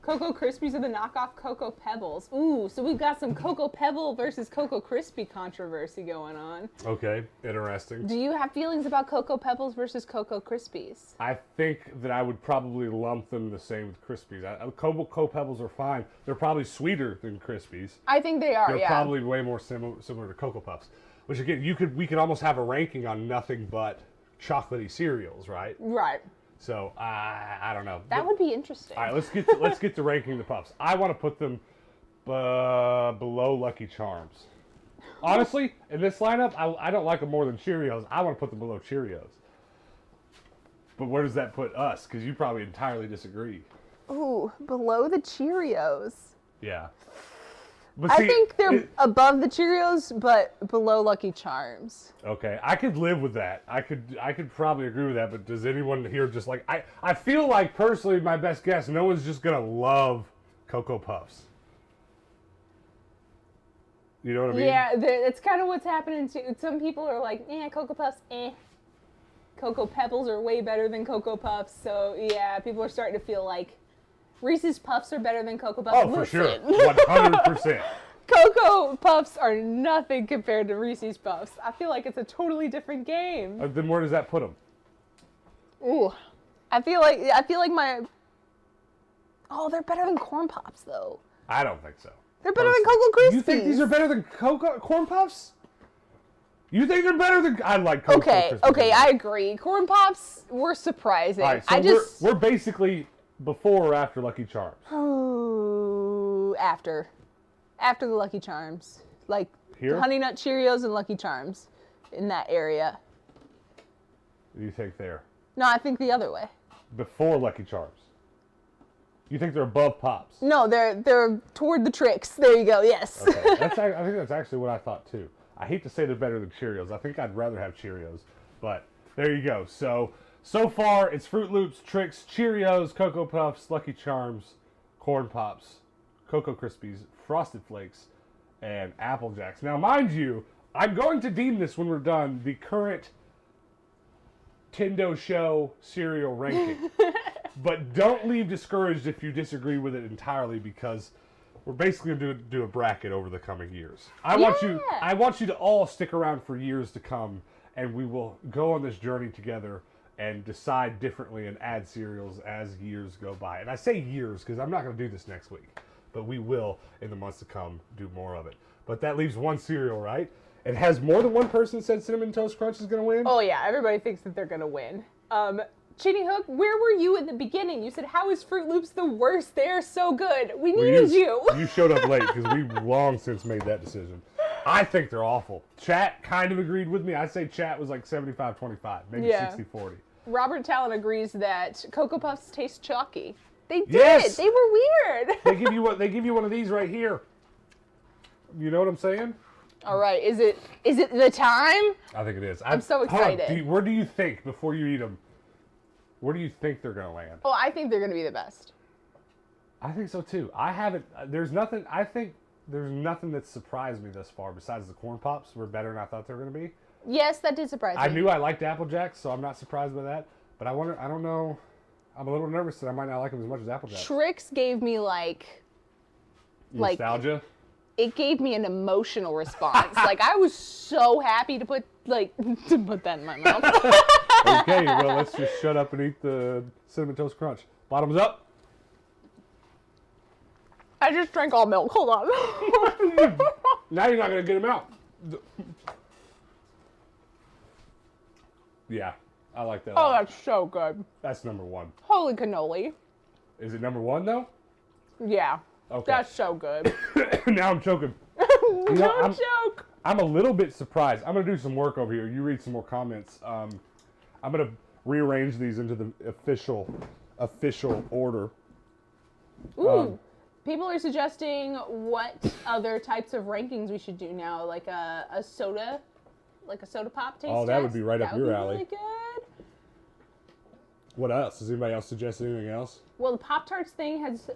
Cocoa Krispies are the knockoff Cocoa Pebbles. Ooh, so we've got some Cocoa Pebble versus Cocoa Krispie controversy going on. Okay, interesting. Do you have feelings about Cocoa Pebbles versus Cocoa Krispies? I think that I would probably lump them the same with Krispies. Cocoa Pebbles are fine. They're probably sweeter than Krispies. I think they are, They're yeah. probably way more similar to Cocoa Puffs. Which again, we could almost have a ranking on nothing but chocolatey cereals, right? Right. So I don't know. That would be interesting. All right, let's get to ranking the puffs. I want to put them below Lucky Charms. Honestly, in this lineup, I don't like them more than Cheerios. I want to put them below Cheerios. But where does that put us? Because you probably entirely disagree. Ooh, below the Cheerios. Yeah. But I see, think they're above the Cheerios, but below Lucky Charms. Okay, I could live with that. I could probably agree with that. But does anyone here just like I feel like personally, my best guess, no one's just gonna love Cocoa Puffs. You know what I mean? Yeah, it's kind of what's happening too. Some people are like, Cocoa Puffs, Cocoa Pebbles are way better than Cocoa Puffs. So yeah, people are starting to feel like Reese's Puffs are better than Cocoa Puffs. Oh, for sure. 100%. Cocoa Puffs are nothing compared to Reese's Puffs. I feel like it's a totally different game. Then where does that put them? Ooh, I feel like my... Oh, they're better than Corn Pops, though. I don't think so. They're better than Cocoa Krispies. You think these are better than Corn Puffs? You think they're better than... I like Cocoa Krispies. Okay, I agree. Corn Pops were surprising. All right, so we're basically before or after Lucky Charms. Ooh, after the Lucky Charms. Like Here? Honey Nut Cheerios and Lucky Charms in that area. What do you think there? No, I think the other way. Before Lucky Charms. You think they're above Pops? No, they're toward the Tricks. There you go. Yes. Okay. I think that's actually what I thought too. I hate to say they're better than Cheerios. I think I'd rather have Cheerios, but there you go. So far it's Fruit Loops, Tricks, Cheerios, Cocoa Puffs, Lucky Charms, Corn Pops, Cocoa Krispies, Frosted Flakes, and Apple Jacks. Now, mind you, I'm going to deem this when we're done the current TENDO show cereal ranking. But don't leave discouraged if you disagree with it entirely, because we're basically going to do a bracket over the coming years. I want you to all stick around for years to come, and we will go on this journey together and decide differently and add cereals as years go by. And I say years because I'm not going to do this next week, but we will, in the months to come, do more of it. But that leaves one cereal, right? And has more than one person said Cinnamon Toast Crunch is going to win? Oh yeah, everybody thinks that they're gonna win. Chitty Hook, where were you in the beginning? You said, how is Fruit Loops the worst? They're so good. We needed you. You showed up late because we've long since made that decision. I think they're awful. Chat kind of agreed with me. I say chat was like 75-25, maybe 60-40. Robert Talon agrees that Cocoa Puffs taste chalky. They did. Yes. They were weird. They give you one of these right here. You know what I'm saying? All right. Is it the time? I think it is. I'm so excited. Hold on. Where do you think, before you eat them, where do you think they're going to land? Oh, I think they're going to be the best. I think so too. I haven't, there's nothing that surprised me thus far besides the corn pops were better than I thought they were going to be. Yes, that did surprise me. I knew I liked Apple Jacks, so I'm not surprised by that. But I don't know. I'm a little nervous that I might not like them as much as Apple Jacks. Trix gave me like nostalgia. It gave me an emotional response. Like I was so happy to put that in my mouth. Okay, well let's just shut up and eat the Cinnamon Toast Crunch. Bottoms up. I just drank all milk. Hold on. Now you're not gonna get them out. Yeah, I like that. Oh, that's so good. That's number one. Holy cannoli. Is it number one though? Yeah. Okay. That's so good. Now I'm choking. Don't joke. I'm a little bit surprised. I'm gonna do some work over here. You read some more comments. I'm gonna rearrange these into the official order. Ooh. People are suggesting what other types of rankings we should do now, like a soda pop taste. Oh, that would be right up your alley. Really good. What else? Does anybody else suggest anything else? Well, the Pop-Tarts thing has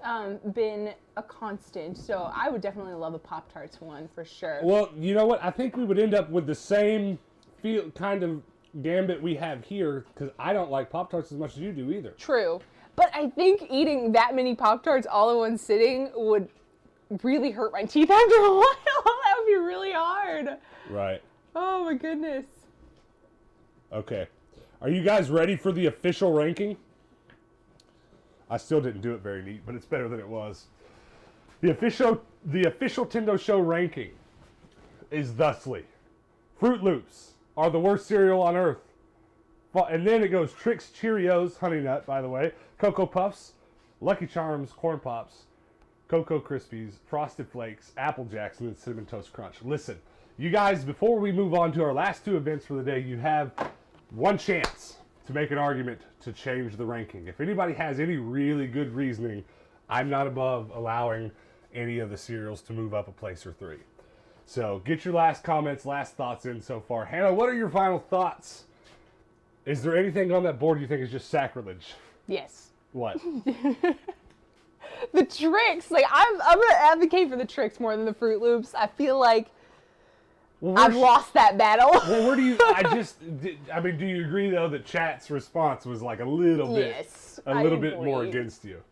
been a constant, so I would definitely love a Pop-Tarts one for sure. Well, you know what? I think we would end up with the same kind of gambit we have here, because I don't like Pop-Tarts as much as you do either. True. But I think eating that many Pop-Tarts all in one sitting would really hurt my teeth after a while. That would be really hard. Right. Oh my goodness. Okay. Are you guys ready for the official ranking? I still didn't do it very neat, but it's better than it was. The official Tendo Show ranking is thusly. Fruit Loops are the worst cereal on earth. And then it goes Trix, Cheerios, Honey Nut, by the way, Cocoa Puffs, Lucky Charms, Corn Pops, Cocoa Krispies, Frosted Flakes, Apple Jacks, and then Cinnamon Toast Crunch. Listen, you guys, before we move on to our last two events for the day, you have one chance to make an argument to change the ranking. If anybody has any really good reasoning, I'm not above allowing any of the cereals to move up a place or three. So get your last comments, last thoughts in so far. Hannah, what are your final thoughts? Is there anything on that board you think is just sacrilege? Yes. What? The Trix. Like I'm gonna advocate for the Trix more than the Fruit Loops. I feel like I've lost that battle. Well, where do you? Do you agree though that chat's response was like a little bit, Yes, a little bit more against you?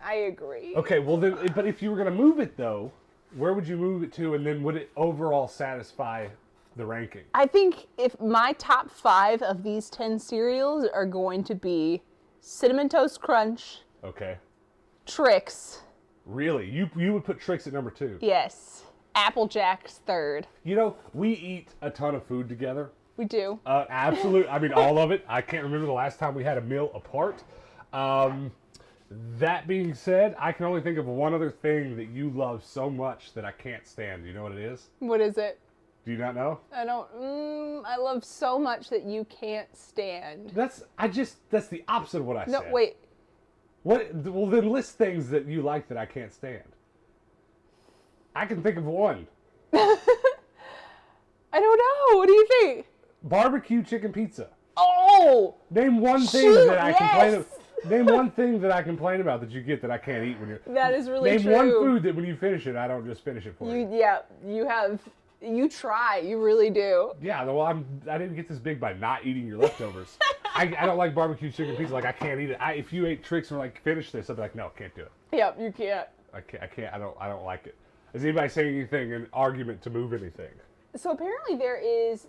I agree. Okay, well then, but if you were gonna move it though, where would you move it to, and then would it overall satisfy the ranking? I think if my top 5 of these 10 cereals are going to be Cinnamon Toast Crunch. Okay. Trix. Really? You would put Trix at number 2? Yes. Apple Jacks 3rd. You know, we eat a ton of food together. We do. Absolutely. I mean, all of it. I can't remember the last time we had a meal apart. That being said, I can only think of one other thing that you love so much that I can't stand. Do you know what it is? What is it? Do you not know? I don't. I love so much that you can't stand. That's the opposite of what I said. No, wait. What? Well, then list things that you like that I can't stand. I can think of one. I don't know. What do you think? Barbecue chicken pizza. Oh! Name one thing that I complain about. Name one thing that I complain about that you get that I can't eat when you're. That is really true. Name one food that when you finish it, I don't just finish it for you. Yeah, you try. You really do. Yeah, well, I didn't get this big by not eating your leftovers. I don't like barbecue chicken pizza. Like, I can't eat it. If you ate Trix and were like, finish this, I'd be like, no, can't do it. Yep, you can't. I can't. I don't like it. Is anybody saying anything, an argument to move anything? So apparently there is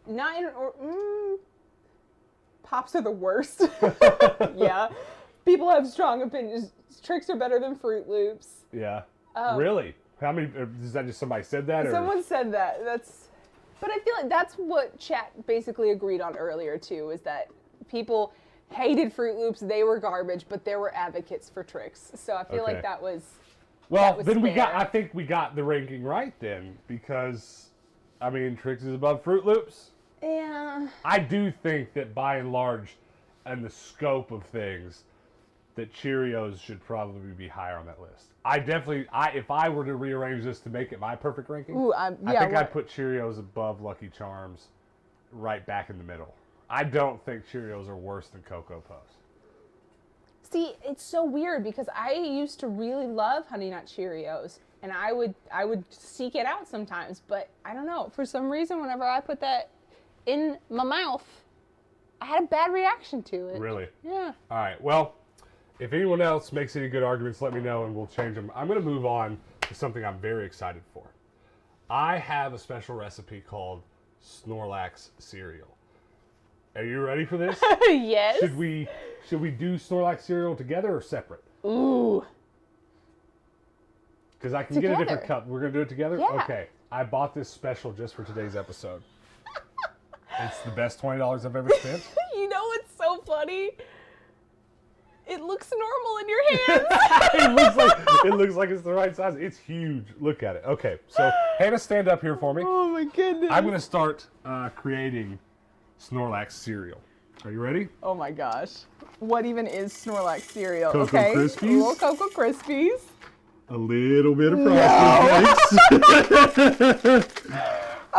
9 or Pops are the worst. Yeah. People have strong opinions. Trix are better than Fruit Loops. Yeah. Really? How many? Is that just somebody said that? Someone said that. But I feel like that's what chat basically agreed on earlier too. Is that people hated Fruit Loops. They were garbage, but there were advocates for Trix. So I feel like that was. Well, was then fair. I think we got the ranking right then, because, I mean, Trix is above Fruit Loops. Yeah. I do think that by and large, and the scope of things, that Cheerios should probably be higher on that list. If I were to rearrange this to make it my perfect ranking, I think I'd put Cheerios above Lucky Charms, right back in the middle. I don't think Cheerios are worse than Cocoa Puffs. See, it's so weird because I used to really love Honey Nut Cheerios, and I would seek it out sometimes, but I don't know. For some reason, whenever I put that in my mouth, I had a bad reaction to it. Really? Yeah. All right. Well, if anyone else makes any good arguments, let me know and we'll change them. I'm going to move on to something I'm very excited for. I have a special recipe called Snorlax cereal. Are you ready for this? Yes. Should we do Snorlax cereal together or separate? Ooh. Because I can get a different cup. We're going to do it together? Yeah. Okay. I bought this special just for today's episode. It's the best $20 I've ever spent. You know what's so funny? It looks normal in your hands. it looks like it's the right size. It's huge. Look at it. Okay, so Hannah, stand up here for me. Oh my goodness. I'm going to start creating Snorlax cereal. Are you ready? Oh my gosh. What even is Snorlax cereal? Cocoa okay. Krispies. Little Cocoa Krispies. A little bit of Frosted Flakes.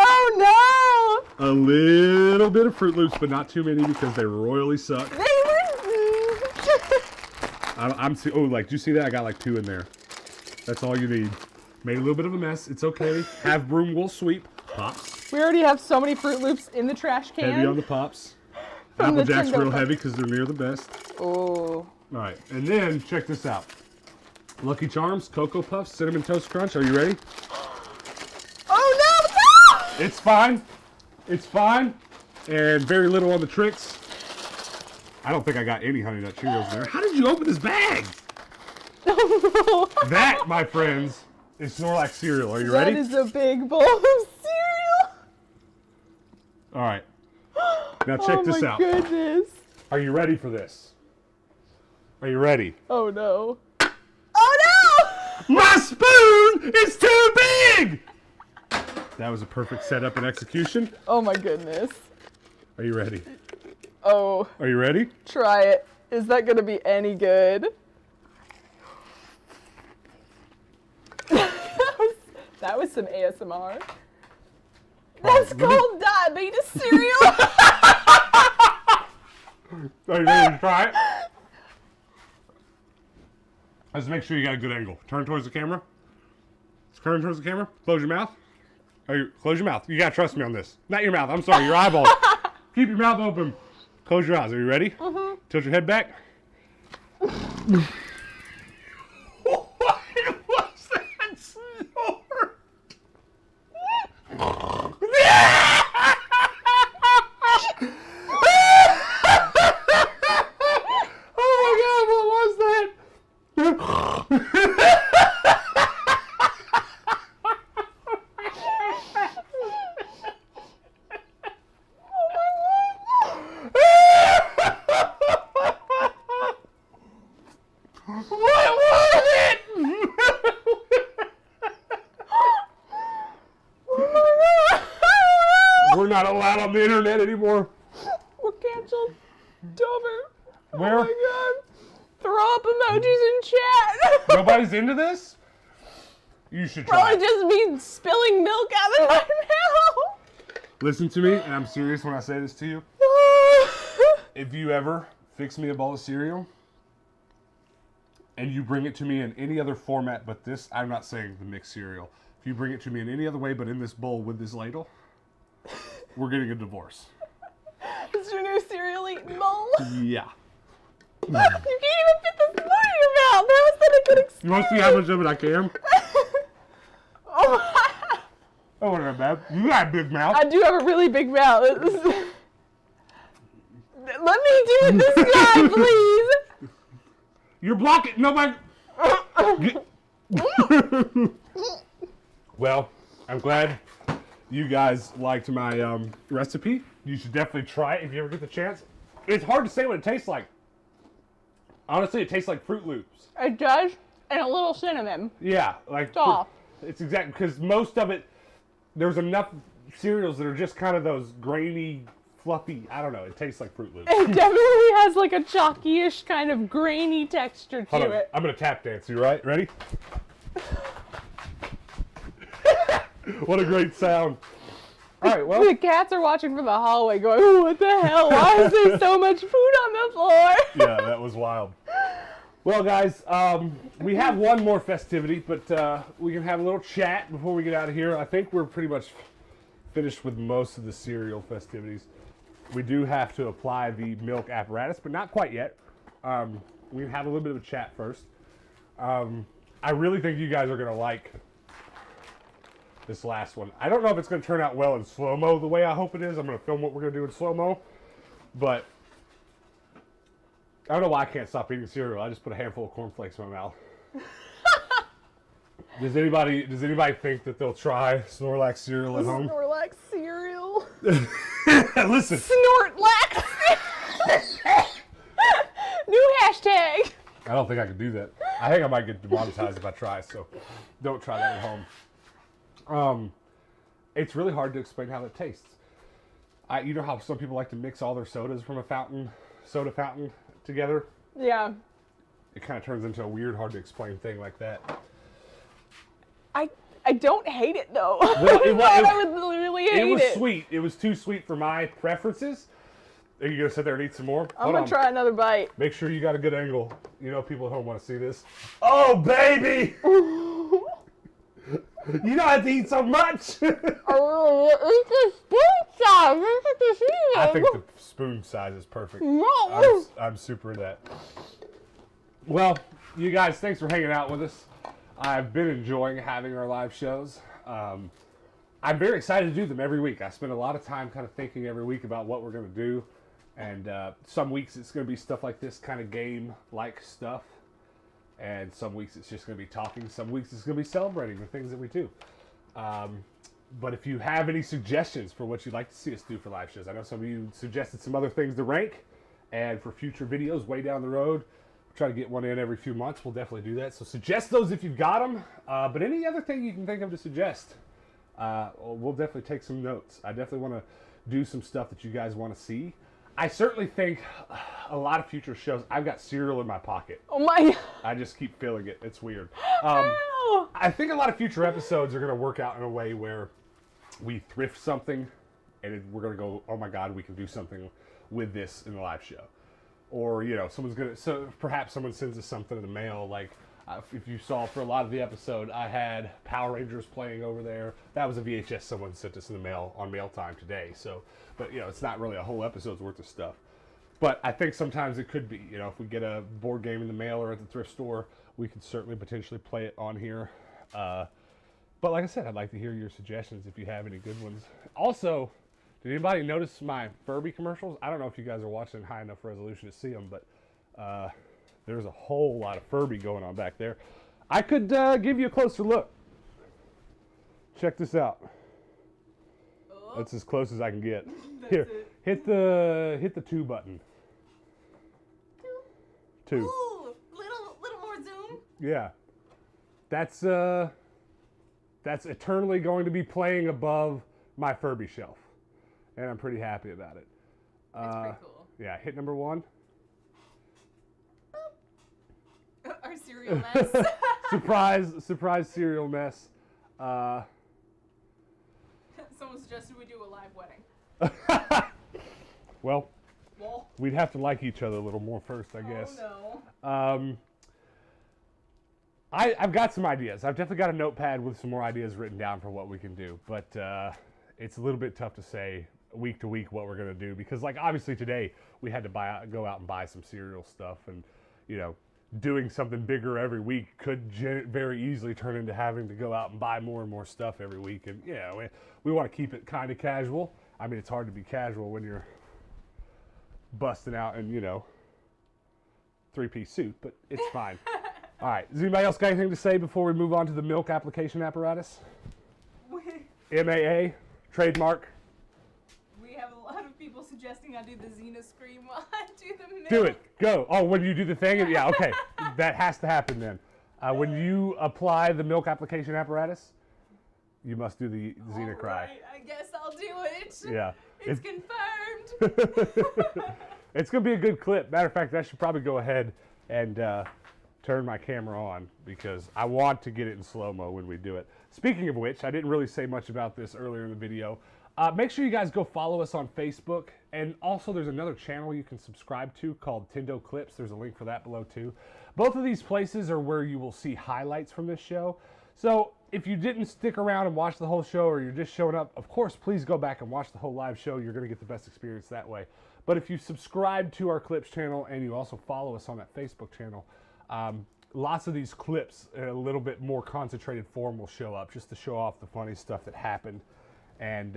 Oh no! A little bit of Fruit Loops, but not too many because they royally suck. They were. Do you see that? I got like 2 in there. That's all you need. Made a little bit of a mess. It's okay. Have broom, will sweep. Pops. We already have so many Fruit Loops in the trash can. Heavy on the pops. From the Apple Jacks TENDO real cup. heavy because they're near the best. Oh. All right, and then check this out. Lucky Charms, Cocoa Puffs, Cinnamon Toast Crunch. Are you ready? Oh no! It's fine. It's fine. And very little on the Trix. I don't think I got any Honey Nut Cheerios in there. How did you open this bag? Oh no! That, my friends, is Snorlax cereal. Are you ready? That is a big bowl of cereal. All right. Now check this out. Oh my goodness. Are you ready for this? Are you ready? Oh no. Oh no! My spoon is too big! That was a perfect setup and execution. Oh my goodness. Are you ready? Oh. Are you ready? Try it. Is that going to be any good? That was some ASMR. That's called diabetes cereal. Are you ready to try it? Let's make sure you got a good angle. Turn towards the camera. Turn towards the camera. Close your mouth. Close your mouth. You gotta trust me on this. Not your mouth. I'm sorry. Your eyeballs. Keep your mouth open. Close your eyes. Are you ready? Mm-hmm. Tilt your head back. What was that snort? Oh my God! What was that? We're not allowed on the internet anymore. We're canceled. Dover. Where? Oh my God. Throw up emojis in chat. Nobody's into this? You should try Probably it. just me spilling milk out of my mouth. Listen to me, and I'm serious when I say this to you. If you ever fix me a bowl of cereal, and you bring it to me in any other format but this, I'm not saying the mixed cereal. If you bring it to me in any other way but in this bowl with this ladle, we're getting a divorce. It's your new cereal eating bowl. Yeah. You can't even fit the spoon in your mouth. How is that a good experience? You want to see how much of it I can? Oh, Oh, not bad. You got a big mouth. I do have a really big mouth. Let me do it this time, please. You're blocking. Nobody. Well, I'm glad you guys liked my recipe. You should definitely try it if you ever get the chance. It's hard to say what it tastes like. Honestly, it tastes like Fruit Loops. It does, and a little cinnamon. Yeah, like It's all. it's exactly because most of it, there's enough cereals that are just kind of those grainy, fluffy. I don't know. It tastes like Fruit Loops. It definitely has like a chalky-ish kind of grainy texture Hold to on. it. I'm gonna tap dance. You right? Ready? What a great sound. All right, well. The cats are watching from the hallway going, oh, what the hell? Why is there so much food on the floor? Yeah, that was wild. Well, guys, we have one more festivity, but we can have a little chat before we get out of here. I think we're pretty much finished with most of the cereal festivities. We do have to apply the milk apparatus, but not quite yet. We can have a little bit of a chat first. I really think you guys are going to like this last one. I don't know if it's going to turn out well in slow-mo the way I hope it is. I'm going to film what we're going to do in slow-mo, but I don't know why I can't stop eating cereal. I just put a handful of cornflakes in my mouth. Does anybody think that they'll try Snorlax cereal at home? Snorlax cereal. Listen. Snorlax. New hashtag. I don't think I could do that. I think I might get demonetized if I try, so don't try that at home. It's really hard to explain how it tastes. You know how some people like to mix all their sodas from a soda fountain together? Yeah. It kind of turns into a weird, hard to explain thing like that. I don't hate it though. Well, I would really hate it. It was sweet. It was too sweet for my preferences. Are you gonna sit there and eat some more? I'm gonna try another bite. Make sure you got a good angle. You know people at home want to see this. Oh baby! You don't have to eat so much. It's the spoon size. I think the spoon size is perfect. I'm super into that. Well, you guys, thanks for hanging out with us. I've been enjoying having our live shows. I'm very excited to do them every week. I spend a lot of time kind of thinking every week about what we're going to do. And some weeks it's going to be stuff like this, kind of game-like stuff. And some weeks it's just going to be talking. Some weeks it's going to be celebrating the things that we do. But if you have any suggestions for what you'd like to see us do for live shows, I know some of you suggested some other things to rank. And for future videos way down the road, we'll try to get one in every few months. We'll definitely do that. So suggest those if you've got them. But any other thing you can think of to suggest, we'll definitely take some notes. I definitely want to do some stuff that you guys want to see. I certainly think a lot of future shows, I've got cereal in my pocket. Oh my. I just keep feeling it. It's weird. Ow. I think a lot of future episodes are going to work out in a way where we thrift something and we're going to go, oh my God, we can do something with this in the live show. Or, you know, perhaps someone sends us something in the mail. Like, if you saw for a lot of the episode, I had Power Rangers playing over there. That was a VHS someone sent us in the mail on mail time today. So, but, you know, it's not really a whole episode's worth of stuff. But I think sometimes it could be, you know, if we get a board game in the mail or at the thrift store, we could certainly potentially play it on here. But like I said, I'd like to hear your suggestions if you have any good ones. Also, did anybody notice my Furby commercials? I don't know if you guys are watching high enough resolution to see them, but there's a whole lot of Furby going on back there. I could give you a closer look. Check this out. Oh. That's as close as I can get. Here, hit the 2 button. 2. Ooh, little more zoom. Yeah, that's eternally going to be playing above my Furby shelf, and I'm pretty happy about it. That's pretty cool. Yeah, hit number 1. Our cereal mess. surprise cereal mess. Someone suggested we do a live wedding. Well, we'd have to like each other a little more first, I guess. Oh no. I've got some ideas. I've definitely got a notepad with some more ideas written down for what we can do, but it's a little bit tough to say week to week what we're going to do because, like, obviously today we had to go out and buy some cereal stuff, and you know, doing something bigger every week could very easily turn into having to go out and buy more and more stuff every week, and yeah, we want to keep it kind of casual. I mean, it's hard to be casual when you're busting out in, you know, 3-piece suit, but it's fine. All right, does anybody else got anything to say before we move on to the milk application apparatus? MAA, trademark. We have a lot of people suggesting suggesting I do the Xena scream while I do the milk. Do it. Go. Oh, when you do the thing? Yeah, okay. That has to happen then. When you apply the milk application apparatus, you must do the Xena cry. Right, I guess I'll do it. Yeah. It's confirmed. It's going to be a good clip. Matter of fact, I should probably go ahead and turn my camera on because I want to get it in slow-mo when we do it. Speaking of which, I didn't really say much about this earlier in the video. Make sure you guys go follow us on Facebook. And also there's another channel you can subscribe to called TENDO Clips. There's a link for that below too. Both of these places are where you will see highlights from this show. So if you didn't stick around and watch the whole show or you're just showing up, of course, please go back and watch the whole live show. You're going to get the best experience that way. But if you subscribe to our Clips channel and you also follow us on that Facebook channel, lots of these clips in a little bit more concentrated form will show up just to show off the funny stuff that happened. And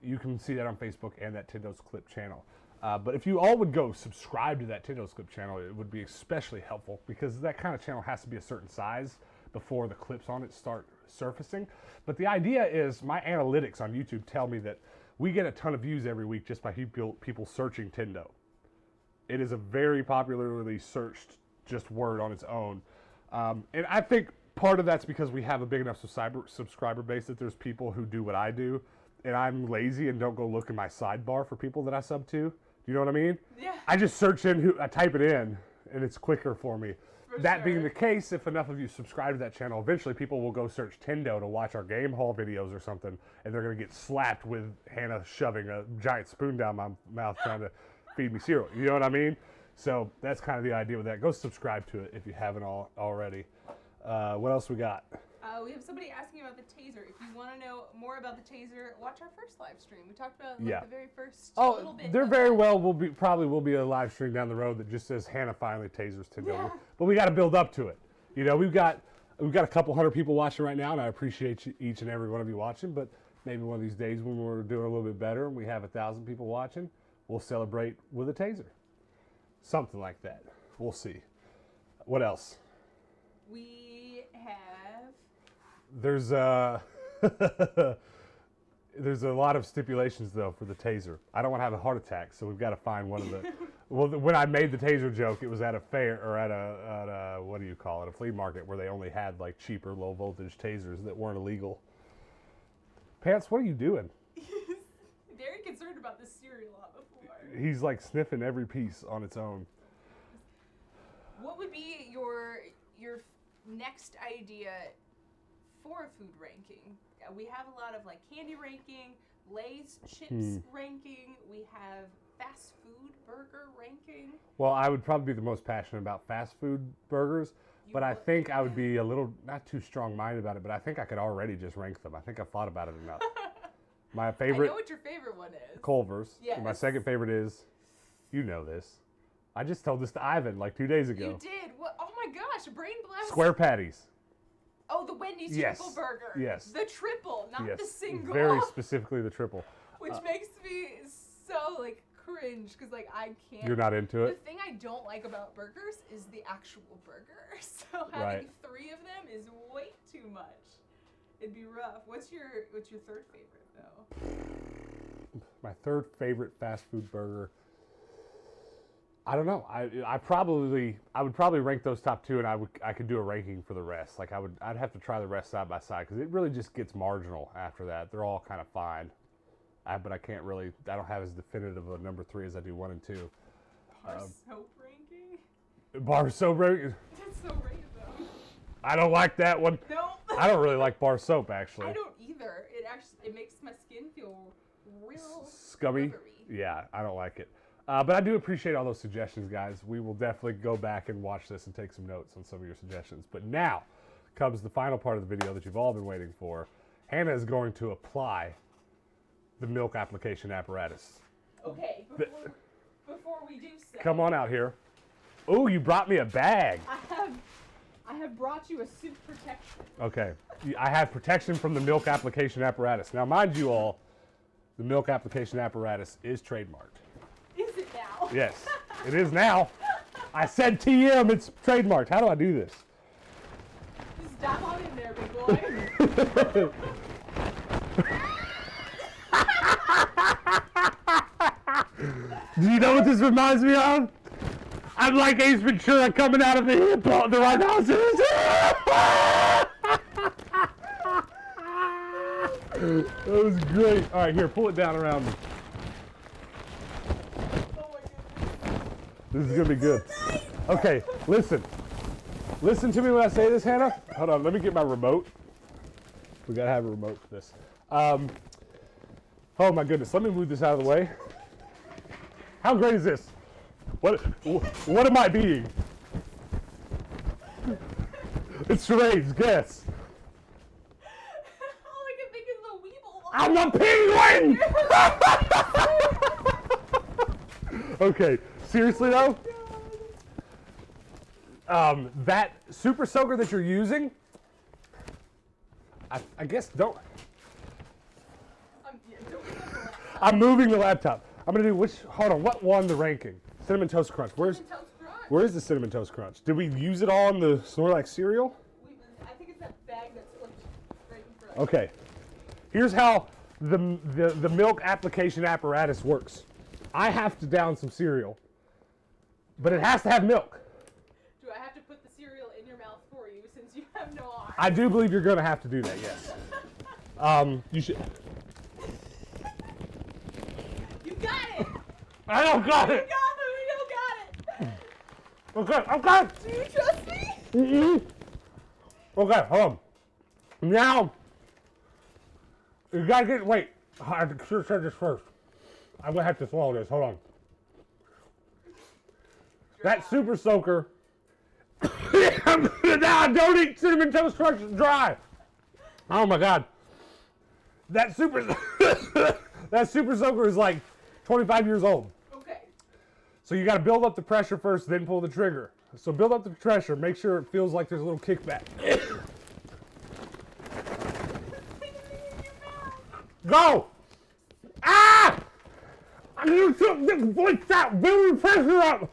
you can see that on Facebook and that Tendo's Clip channel. But if you all would go subscribe to that Tendo's Clip channel, it would be especially helpful because that kind of channel has to be a certain size before the clips on it start surfacing. But the idea is my analytics on YouTube tell me that we get a ton of views every week just by people searching Tendo. It is a very popularly searched just word on its own. And I think part of that's because we have a big enough subscriber base that there's people who do what I do, and I'm lazy and don't go look in my sidebar for people that I sub to. Do you know what I mean? Yeah. I just search in, I type it in, and it's quicker for me. That being the case, if enough of you subscribe to that channel, eventually people will go search Tendo to watch our game haul videos or something, and they're going to get slapped with Hannah shoving a giant spoon down my mouth trying to feed me cereal. You know what I mean? So that's kind of the idea with that. Go subscribe to it if you haven't already. What else we got? We have somebody asking about the taser. If you want to know more about the taser, watch our first live stream. We talked about the very first little bit. There very well probably will be a live stream down the road that just says Hannah finally tasers Tendo. Yeah. But we got to build up to it. You know, we've got a couple hundred people watching right now, and I appreciate each and every one of you watching. But maybe one of these days when we're doing a little bit better and we have 1,000 people watching, we'll celebrate with a taser. Something like that. We'll see. What else? We have... There's there's a lot of stipulations though for the taser. I don't want to have a heart attack, so we've got to find one of the. Well, when I made the taser joke, it was at a fair or at a what do you call it, a flea market where they only had like cheaper low voltage tasers that weren't illegal. Pants, what are you doing? He's very concerned about this cereal on the floor. He's like sniffing every piece on its own. What would be your next idea for a food ranking? We have a lot of like candy ranking, Lay's chips ranking. We have fast food burger ranking. Well, I would probably be the most passionate about fast food burgers, but I think I would be a little not too strong-minded about it. But I think I could already just rank them. I think I've thought about it enough. My favorite. I know what your favorite one is. Culver's. Yes. My second favorite is, you know this. I just told this to Ivan like 2 days ago. You did? What? Oh my gosh! Brain blast. Square patties. Oh, the Wendy's triple burger. Yes. The triple, not the single. Very specifically the triple. Which makes me so like cringe because like I can't. You're not into it? The thing I don't like about burgers is the actual burger. So having 3 of them is way too much. It'd be rough. What's your third favorite though? My third favorite fast food burger. I don't know. I would probably rank those top 2, and I could do a ranking for the rest. Like I'd have to try the rest side by side because it really just gets marginal after that. They're all kind of fine, but I don't have as definitive a number 3 as I do 1 and 2. Bar soap ranking? Bar soap ranking? That's so random. I don't like that one. No. I don't really like bar soap actually. I don't either. It makes my skin feel real scummy. rubbery. Yeah, I don't like it. But I do appreciate all those suggestions, guys. We will definitely go back and watch this and take some notes on some of your suggestions. But now comes the final part of the video that you've all been waiting for. Hannah is going to apply the milk application apparatus. Okay, before we do so. Come on out here. Oh, you brought me a bag. I have brought you a suit protection. Okay. I have protection from the milk application apparatus. Now, mind you all, the milk application apparatus is trademarked. Is it now? Yes, it is now. I said TM, it's trademarked. How do I do this? Just dive on in there, big boy. Do you know what this reminds me of? I'm like Ace Ventura coming out of the hip on the rhinoceros. That was great. All right, here, pull it down around me. This is gonna be good. Okay, listen. Listen to me when I say this, Hannah. Hold on, let me get my remote. We gotta have a remote for this. Oh my goodness, let me move this out of the way. How great is this? What am I being? It's charades, guess. All I can think is the Weeble. I'm a penguin! Okay, seriously though? That super soaker that you're using, I guess don't. I'm moving the laptop. I'm gonna do hold on, what won the ranking? Cinnamon Toast Crunch. Where is the Cinnamon Toast Crunch? Did we use it all in the Snorlax cereal? I think it's that bag that's right in front. Okay. Here's how the milk application apparatus works. I have to down some cereal, but it has to have milk. Do I have to put the cereal in your mouth for you since you have no arms? I do believe you're gonna have to do that, yes. You should. You got it! I don't got it! Okay, okay. Do you trust me? Okay, hold on. Now, you gotta get, wait. I should have said this first. I'm gonna have to swallow this, hold on. That super soaker. Now, don't eat Cinnamon Toast Crunch dry. Oh my God. That super soaker is like 25 years old. So you got to build up the pressure first, then pull the trigger. So build up the pressure. Make sure it feels like there's a little kickback. Go! Ah! You took this voice out. Build the pressure up.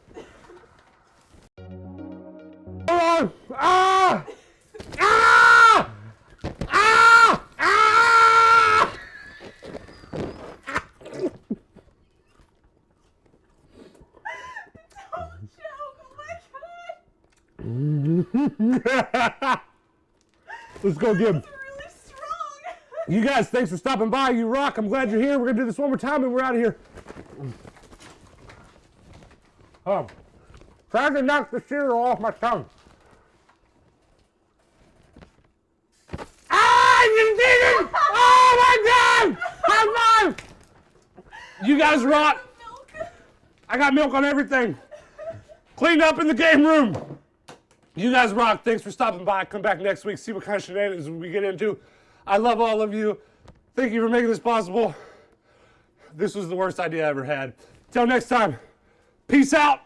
Hold on. Ah! Ah! Ah! Ah! Let's go again. Really strong. You guys, thanks for stopping by. You rock. I'm glad you're here. We're gonna do this one more time and we're out of here. Trying to knock the cereal off my tongue. Ah, you did it! Oh my God! High five! You guys rock. I got milk on everything. Cleaned up in the game room. You guys rock. Thanks for stopping by. Come back next week, see what kind of shenanigans we get into. I love all of you. Thank you for making this possible. This was the worst idea I ever had. Till next time, peace out.